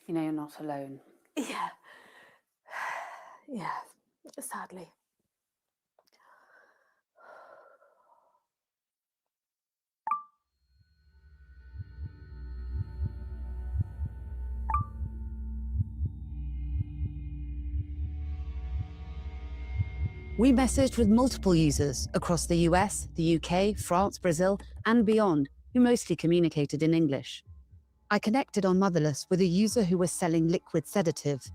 You're not alone. Yeah. Yeah, sadly. We messaged with multiple users across the US, the UK, France, Brazil, and beyond, who mostly communicated in English. I connected on Motherless with a user who was selling liquid sedative.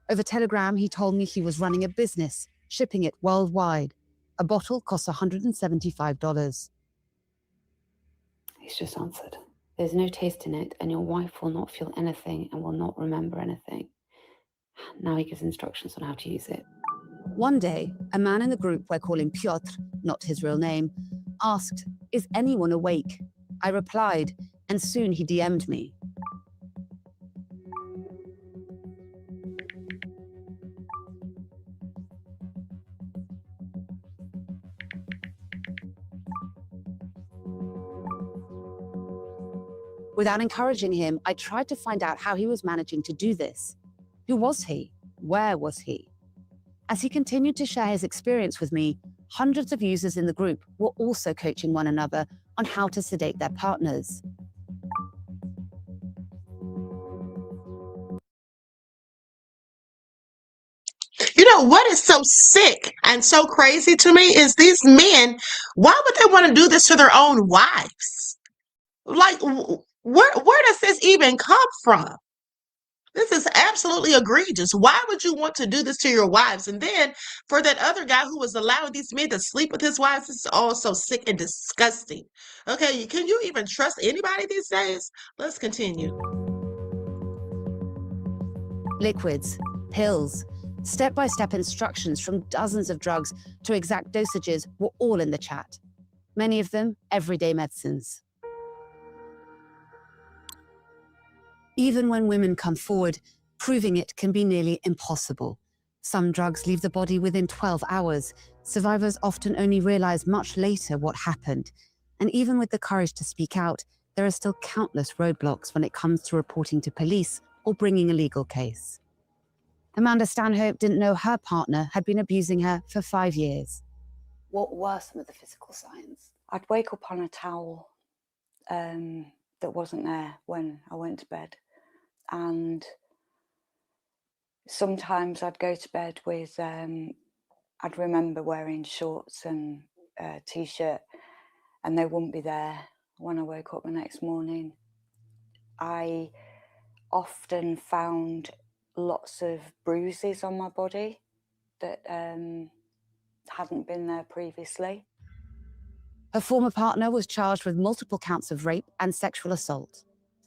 Over Telegram, he told me he was running a business, shipping it worldwide. A bottle costs $175. He's just answered. There's no taste in it, and your wife will not feel anything and will not remember anything. Now he gives instructions on how to use it. One day, a man in the group we're calling Piotr, not his real name, asked, "Is anyone awake?" I replied, and soon he DM'd me. Without encouraging him, I tried to find out how he was managing to do this. Who was he? Where was he? As he continued to share his experience with me, hundreds of users in the group were also coaching one another on how to sedate their partners. What is so sick and so crazy to me is these men, why would they want to do this to their own wives? Like, where does this even come from? This is absolutely egregious. Why would you want to do this to your wives? And then for that other guy who was allowing these men to sleep with his wives, this is all so sick and disgusting. Okay, can you even trust anybody these days? Let's continue. Liquids, pills, step-by-step instructions from dozens of drugs to exact dosages were all in the chat. Many of them everyday medicines. Even when women come forward, proving it can be nearly impossible. Some drugs leave the body within 12 hours. Survivors often only realize much later what happened. And even with the courage to speak out, there are still countless roadblocks when it comes to reporting to police or bringing a legal case. Amanda Stanhope didn't know her partner had been abusing her for 5 years. What were some of the physical signs? I'd wake up on a towel that wasn't there when I went to bed. And sometimes I'd go to bed with, I'd remember wearing shorts and a t-shirt, and they wouldn't be there when I woke up the next morning. I often found lots of bruises on my body that hadn't been there previously. Her former partner was charged with multiple counts of rape and sexual assault.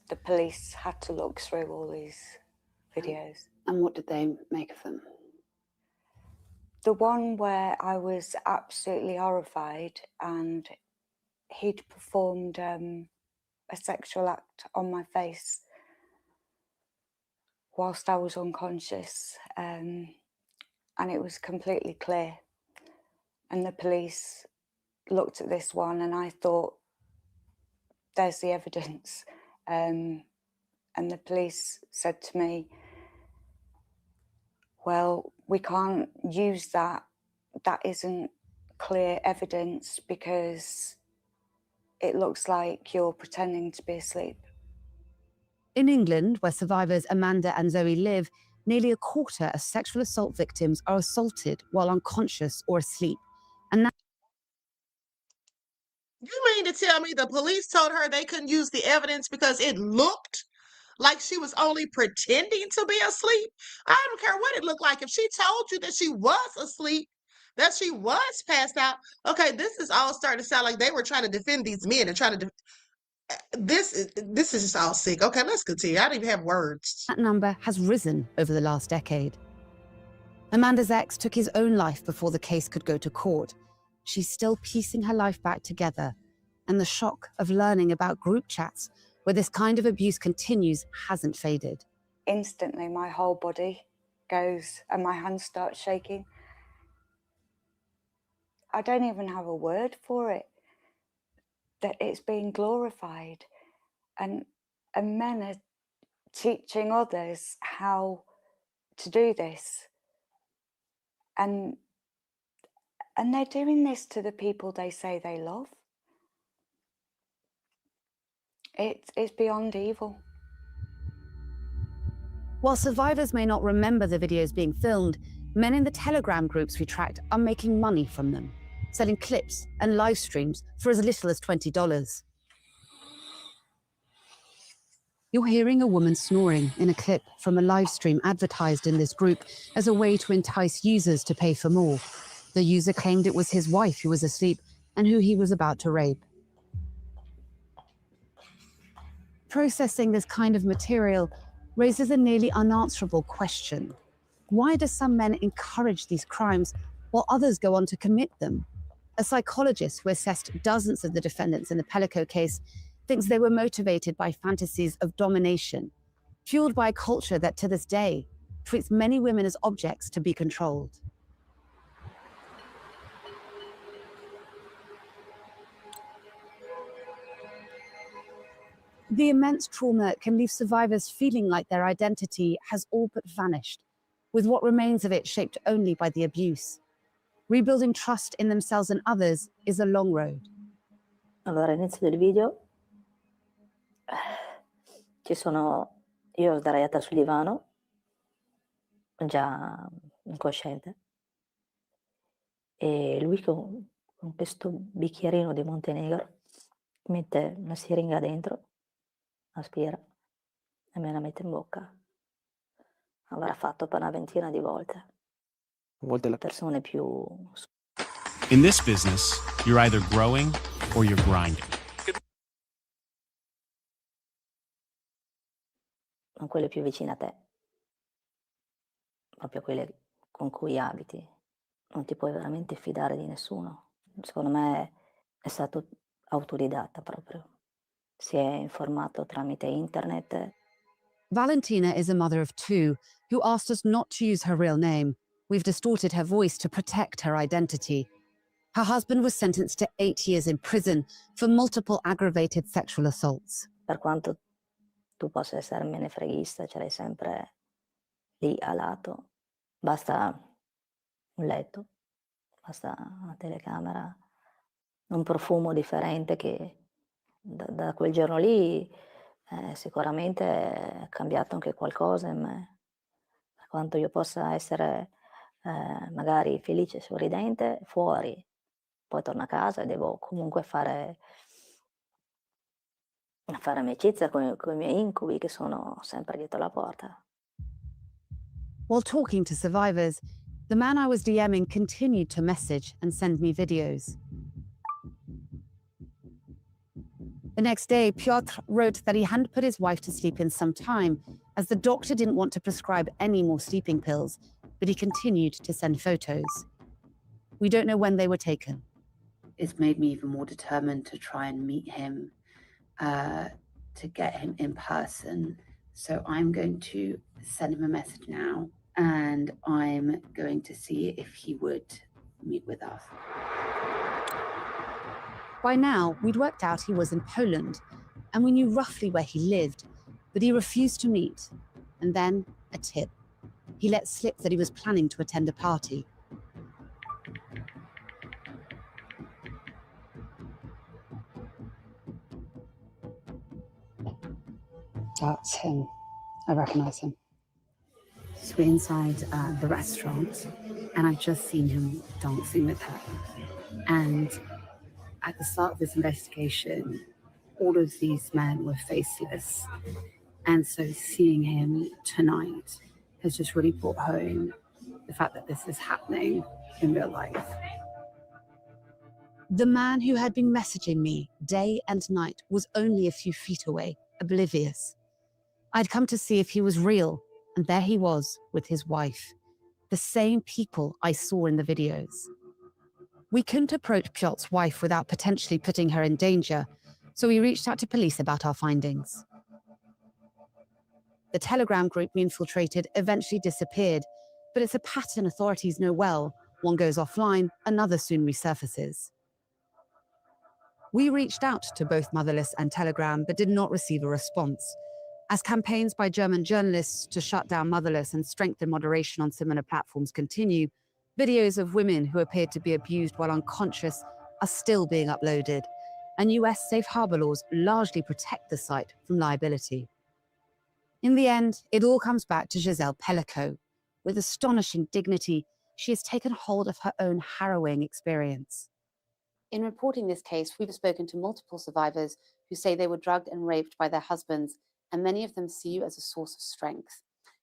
The police had to look through all these videos. And what did they make of them? The one where I was absolutely horrified, and he'd performed a sexual act on my face whilst I was unconscious, and it was completely clear. And the police looked at this one, and I thought, there's the evidence. And the police said to me, well, we can't use that. That isn't clear evidence because it looks like you're pretending to be asleep. In England, where survivors Amanda and Zoe live, nearly a quarter of sexual assault victims are assaulted while unconscious or asleep. And that You mean to tell me the police told her they couldn't use the evidence because it looked like she was only pretending to be asleep? I don't care what it looked like. If she told you that she was asleep, that she was passed out, okay, this is all starting to sound like they were trying to defend these men and trying to this is just all sick. Okay, let's continue. I don't even have words. That number has risen over the last decade. Amanda's ex took his own life before the case could go to court. She's still piecing her life back together, and the shock of learning about group chats where this kind of abuse continues hasn't faded. Instantly, my whole body goes and my hands start shaking. I don't even have a word for it, that it's being glorified. And men are teaching others how to do this. And they're doing this to the people they say they love. It's beyond evil. While survivors may not remember the videos being filmed, men in the Telegram groups we tracked are making money from them, selling clips and live streams for as little as $20. You're hearing a woman snoring in a clip from a live stream advertised in this group as a way to entice users to pay for more. The user claimed it was his wife who was asleep and who he was about to rape. Processing this kind of material raises a nearly unanswerable question. Why do some men encourage these crimes while others go on to commit them? A psychologist who assessed dozens of the defendants in the Pellico case thinks they were motivated by fantasies of domination, fueled by a culture that to this day treats many women as objects to be controlled. The immense trauma can leave survivors feeling like their identity has all but vanished, with what remains of it shaped only by the abuse. Rebuilding trust in themselves and others is a long road. Allora, all'inizio del video io sdraiata sul divano, già incosciente, e lui con questo bicchierino di Montenegro mette una siringa dentro, aspira e me la mette in bocca avrà fatto per una ventina di volte. Persone più... In this business, you're either growing or you're grinding. Non quelle più vicine a te, proprio quelle con cui abiti. Non ti puoi veramente fidare di nessuno. Secondo me è stato autodidatta proprio. Si è informato tramite internet. Valentina is a mother of two who asked us not to use her real name. We've distorted her voice to protect her identity. Her husband was sentenced to 8 years in prison for multiple aggravated sexual assaults. Per quanto tu possa essere menefreghista, ce l'hai sempre lì a lato. Basta un letto, basta una telecamera, un profumo differente che da quel giorno lì sicuramente è cambiato anche qualcosa in me. Per quanto io possa essere magari felice e sorridente fuori, poi torno a casa e devo comunque fare amicizia con i miei incubi che sono sempre dietro la porta. While talking to survivors, the man I was DMing continued to message and send me videos. The next day, Piotr wrote that he hadn't put his wife to sleep in some time, as the doctor didn't want to prescribe any more sleeping pills, but he continued to send photos. We don't know when they were taken. It's made me even more determined to try and meet him, to get him in person. So I'm going to send him a message now, and I'm going to see if he would meet with us. By now, we'd worked out he was in Poland, and we knew roughly where he lived, but he refused to meet. And then, a tip. He let slip that he was planning to attend a party. That's him. I recognize him. So we're inside the restaurant, and I've just seen him dancing with her. And at the start of this investigation, all of these men were faceless. And so seeing him tonight has just really brought home the fact that this is happening in real life. The man who had been messaging me day and night was only a few feet away, oblivious. I'd come to see if he was real, and there he was with his wife, the same people I saw in the videos. We couldn't approach Piotr's wife without potentially putting her in danger, so we reached out to police about our findings. The Telegram group we infiltrated eventually disappeared, but it's a pattern authorities know well. One goes offline, another soon resurfaces. We reached out to both Motherless and Telegram, but did not receive a response. As campaigns by German journalists to shut down Motherless and strengthen moderation on similar platforms continue, videos of women who appeared to be abused while unconscious are still being uploaded, and US safe harbor laws largely protect the site from liability. In the end, it all comes back to Giselle Pellico. With astonishing dignity, she has taken hold of her own harrowing experience. In reporting this case, we've spoken to multiple survivors who say they were drugged and raped by their husbands, and many of them see you as a source of strength.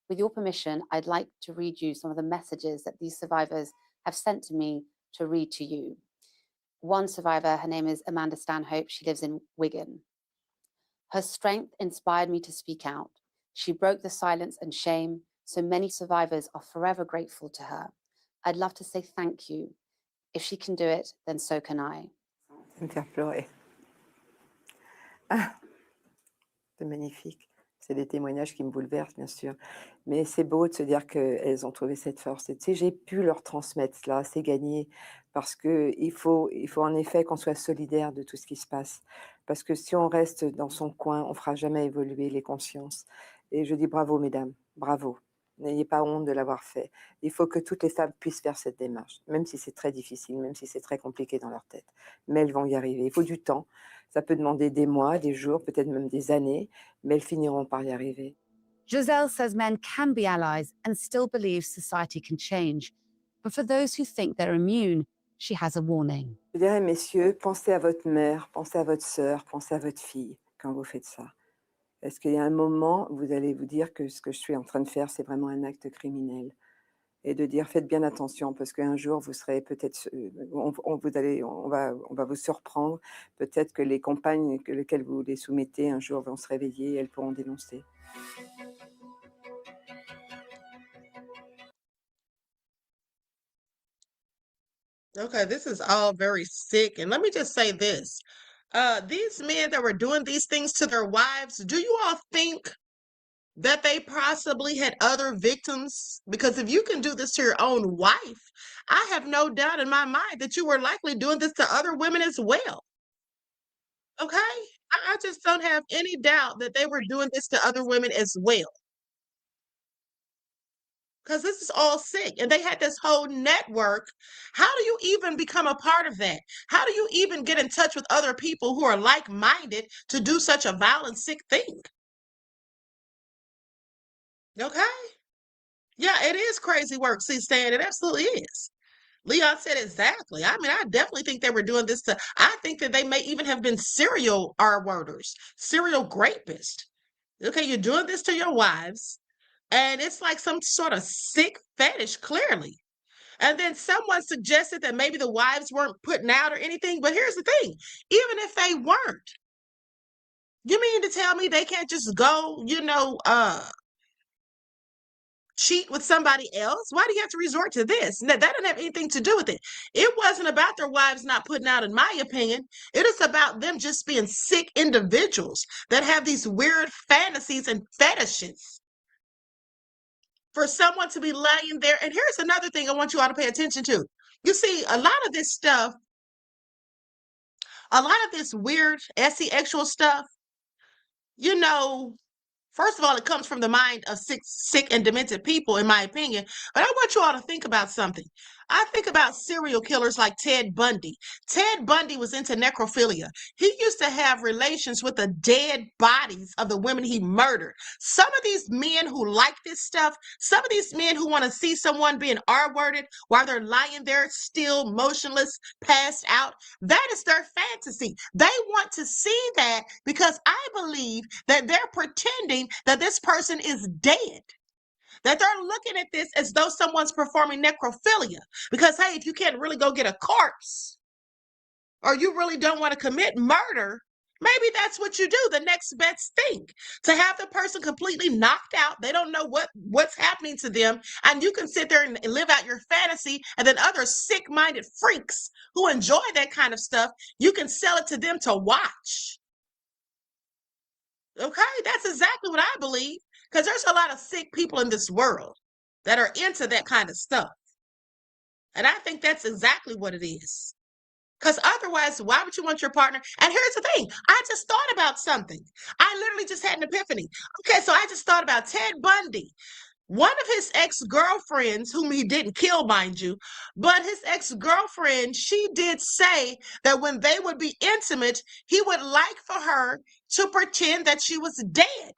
With your permission, I'd like to read you some of the messages that these survivors have sent to me to read to you. One survivor, her name is Amanda Stanhope. She lives in Wigan. Her strength inspired me to speak out. She broke the silence and shame, so many survivors are forever grateful to her. I'd love to say thank you. If she can do it, then so can I. Ça me fait pleurer. Ah, c'est magnifique. C'est des témoignages qui me bouleversent, bien sûr. Mais c'est beau de se dire qu'elles ont trouvé cette force. Et tu sais, j'ai pu leur transmettre cela, c'est gagné. Parce qu'il faut en effet qu'on soit solidaire de tout ce qui se passe. Parce que si on reste dans son coin, on ne fera jamais évoluer les consciences. Et je dis bravo, mesdames, bravo. N'ayez pas honte de l'avoir fait. Il faut que toutes les femmes puissent faire cette démarche, même si c'est très difficile, même si c'est très compliqué dans leur tête. Mais elles vont y arriver. Il faut du temps. Ça peut demander des mois, des jours, peut-être même des années, mais elles finiront par y arriver. Giselle says men can be allies and still believes society can change. But for those who think they're immune, she has a warning. Je dirais, messieurs, pensez à votre mère, pensez à votre sœur, pensez à votre fille quand vous faites ça. Est-ce qu'il y a un moment où vous allez vous dire que ce que je suis en train de faire, c'est vraiment un acte criminel? Et de dire faites bien attention parce qu'un jour vous serez peut-être, on va vous surprendre. Peut-être que les compagnes lesquelles vous les soumettez un jour vont se réveiller et elles pourront dénoncer. Okay, this is all very sick. And let me just say this. These men that were doing these things to their wives, do you all think that they possibly had other victims? Because if you can do this to your own wife, I have no doubt in my mind that you were likely doing this to other women as well. Okay? I just don't have any doubt that they were doing this to other women as well. Because this is all sick. And they had this whole network. How do you even become a part of that? How do you even get in touch with other people who are like-minded to do such a violent, sick thing? Okay? Yeah, it is crazy work, see, Stan. It absolutely is. Leon said exactly. I mean, I definitely think they were doing this to, I think that they may even have been serial R-worders, serial rapists. Okay, you're doing this to your wives, and it's like some sort of sick fetish, clearly. And then someone suggested that maybe the wives weren't putting out or anything. But here's the thing, even if they weren't, you mean to tell me they can't just go, cheat with somebody else? Why do you have to resort to this? That doesn't have anything to do with it. It wasn't about their wives not putting out, in my opinion. It is about them just being sick individuals that have these weird fantasies and fetishes for someone to be laying there. And here's another thing I want you all to pay attention to. You see, a lot of this stuff, a lot of this weird sexual stuff, first of all, it comes from the mind of sick and demented people, in my opinion. But I want you all to think about something. I think about serial killers like Ted Bundy. Ted Bundy was into necrophilia. He used to have relations with the dead bodies of the women he murdered. Some of these men who like this stuff, some of these men who want to see someone being R-worded while they're lying there still motionless, passed out, that is their fantasy. They want to see that because I believe that they're pretending that this person is dead. That they're looking at this as though someone's performing necrophilia. Because, hey, if you can't really go get a corpse, or you really don't want to commit murder, maybe that's what you do, the next best thing. To have the person completely knocked out, they don't know what's happening to them, and you can sit there and live out your fantasy, and then other sick-minded freaks who enjoy that kind of stuff, you can sell it to them to watch. Okay, that's exactly what I believe. Because there's a lot of sick people in this world that are into that kind of stuff. And I think that's exactly what it is. Because otherwise, why would you want your partner? And here's the thing. I just thought about something. I literally just had an epiphany. Okay, so I just thought about Ted Bundy. One of his ex-girlfriends, whom he didn't kill, mind you, but his ex-girlfriend, she did say that when they would be intimate, he would like for her to pretend that she was dead.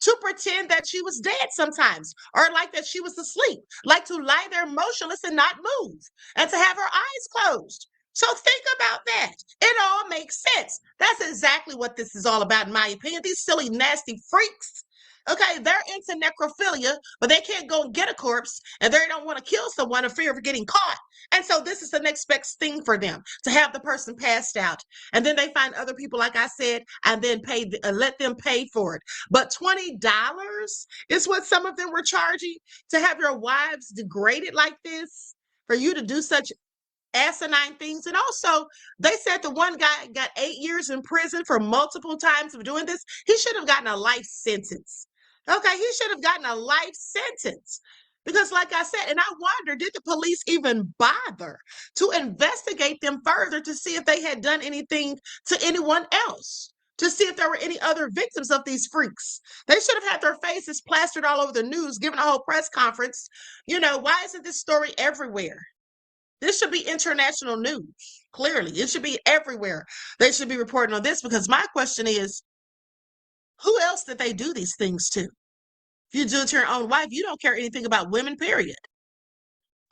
To pretend that she was dead sometimes, or like that she was asleep, like to lie there motionless and not move, and to have her eyes closed. So think about that. It all makes sense. That's exactly what this is all about, in my opinion. These silly, nasty freaks. Okay, they're into necrophilia, but they can't go and get a corpse, and they don't want to kill someone in fear of getting caught. And so this is the next best thing for them, to have the person passed out. And then they find other people, like I said, and then let them pay for it. But $20 is what some of them were charging to have your wives degraded like this, for you to do such asinine things. And also, they said the one guy got 8 years in prison for multiple times of doing this. He should have gotten a life sentence. Okay, he should have gotten a life sentence. Because like I said, and I wonder, did the police even bother to investigate them further to see if they had done anything to anyone else? To see if there were any other victims of these freaks? They should have had their faces plastered all over the news, given a whole press conference. Why isn't this story everywhere? This should be international news. Clearly, it should be everywhere. They should be reporting on this, because my question is, who else did they do these things to? If you do it to your own wife, you don't care anything about women, period.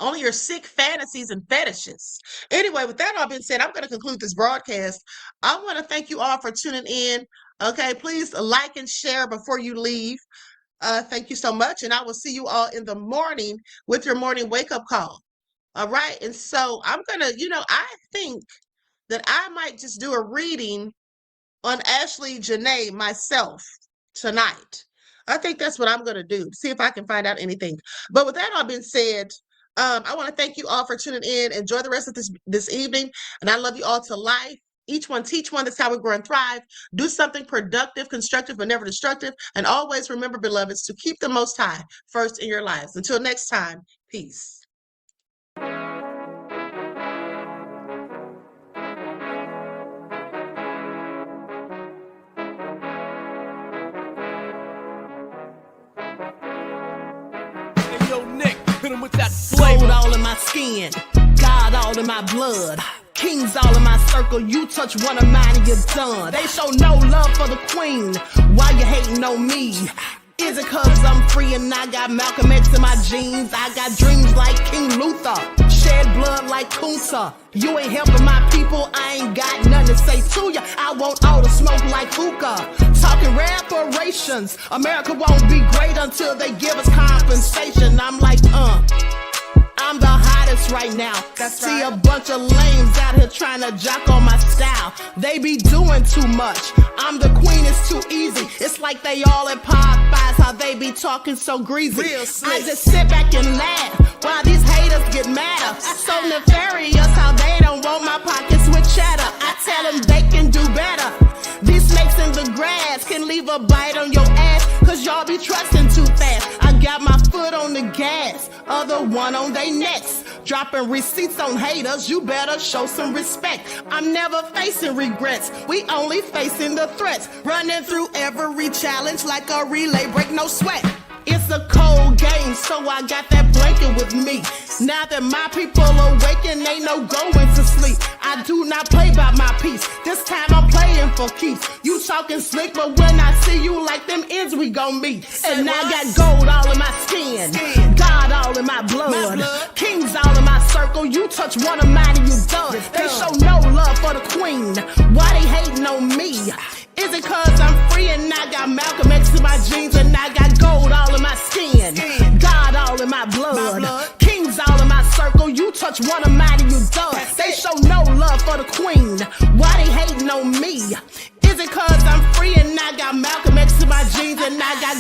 only your sick fantasies and fetishes. Anyway, with that all being said, I'm going to conclude this broadcast. I want to thank you all for tuning in. Okay, please like and share before you leave. Thank you so much. And I will see you all in the morning with your morning wake-up call. All right. And so I'm going to, I think that I might just do a reading on Ashley Jenae myself tonight. I think that's what I'm going to do. See if I can find out anything. But with that all being said, I want to thank you all for tuning in. Enjoy the rest of this evening. And I love you all to life. Each one teach one. That's how we grow and thrive. Do something productive, constructive, but never destructive. And always remember, beloveds, to keep the Most High first in your lives. Until next time, peace. With that gold all in my skin, God all in my blood, kings all in my circle. You touch one of mine and you're done. They show no love for the queen. Why you hating on me? Is it cause I'm free and I got Malcolm X in my jeans? I got dreams like King Luther, shed blood like Kunsa. You ain't helping my people, I ain't got nothing to say to ya. I want all the smoke like hookah. Talking reparations, America won't be great until they give us compensation. I'm like, I'm the hottest right now. See a bunch of lames out here trying to jock on my style. They be doing too much. I'm the queen, it's too easy. It's like they all at Popeyes, how they be talking so greasy. I just sit back and laugh while these haters get madder. So nefarious how they don't want my pockets with cheddar. I tell them they can do better. These snakes in the grass can leave a bite on your ass, cause y'all be trusting too fast. I got my foot on the gas, other one on they necks. Dropping receipts on haters, you better show some respect. I'm never facing regrets, we only facing the threats. Running through every challenge like a relay, break no sweat. It's a cold game, so I got that blanket with me. Now that my people awaken, ain't no going to sleep. I do not play by my piece, this time I'm playing for keeps. You talking slick, but when I see you like them ends, we gon' meet. And I got gold all in my skin, God all in my blood, kings all in my circle. You touch one of mine and you done. They show no love for the queen. Why they hating on me? Is it cause I'm free and I got Malcolm X in my jeans and I got gold all in my skin, God all in my blood, kings all in my circle. You touch one of mine and you done. They show no love for the queen. Why they hating on me? Is it cause I'm free and I got Malcolm X in my jeans and I got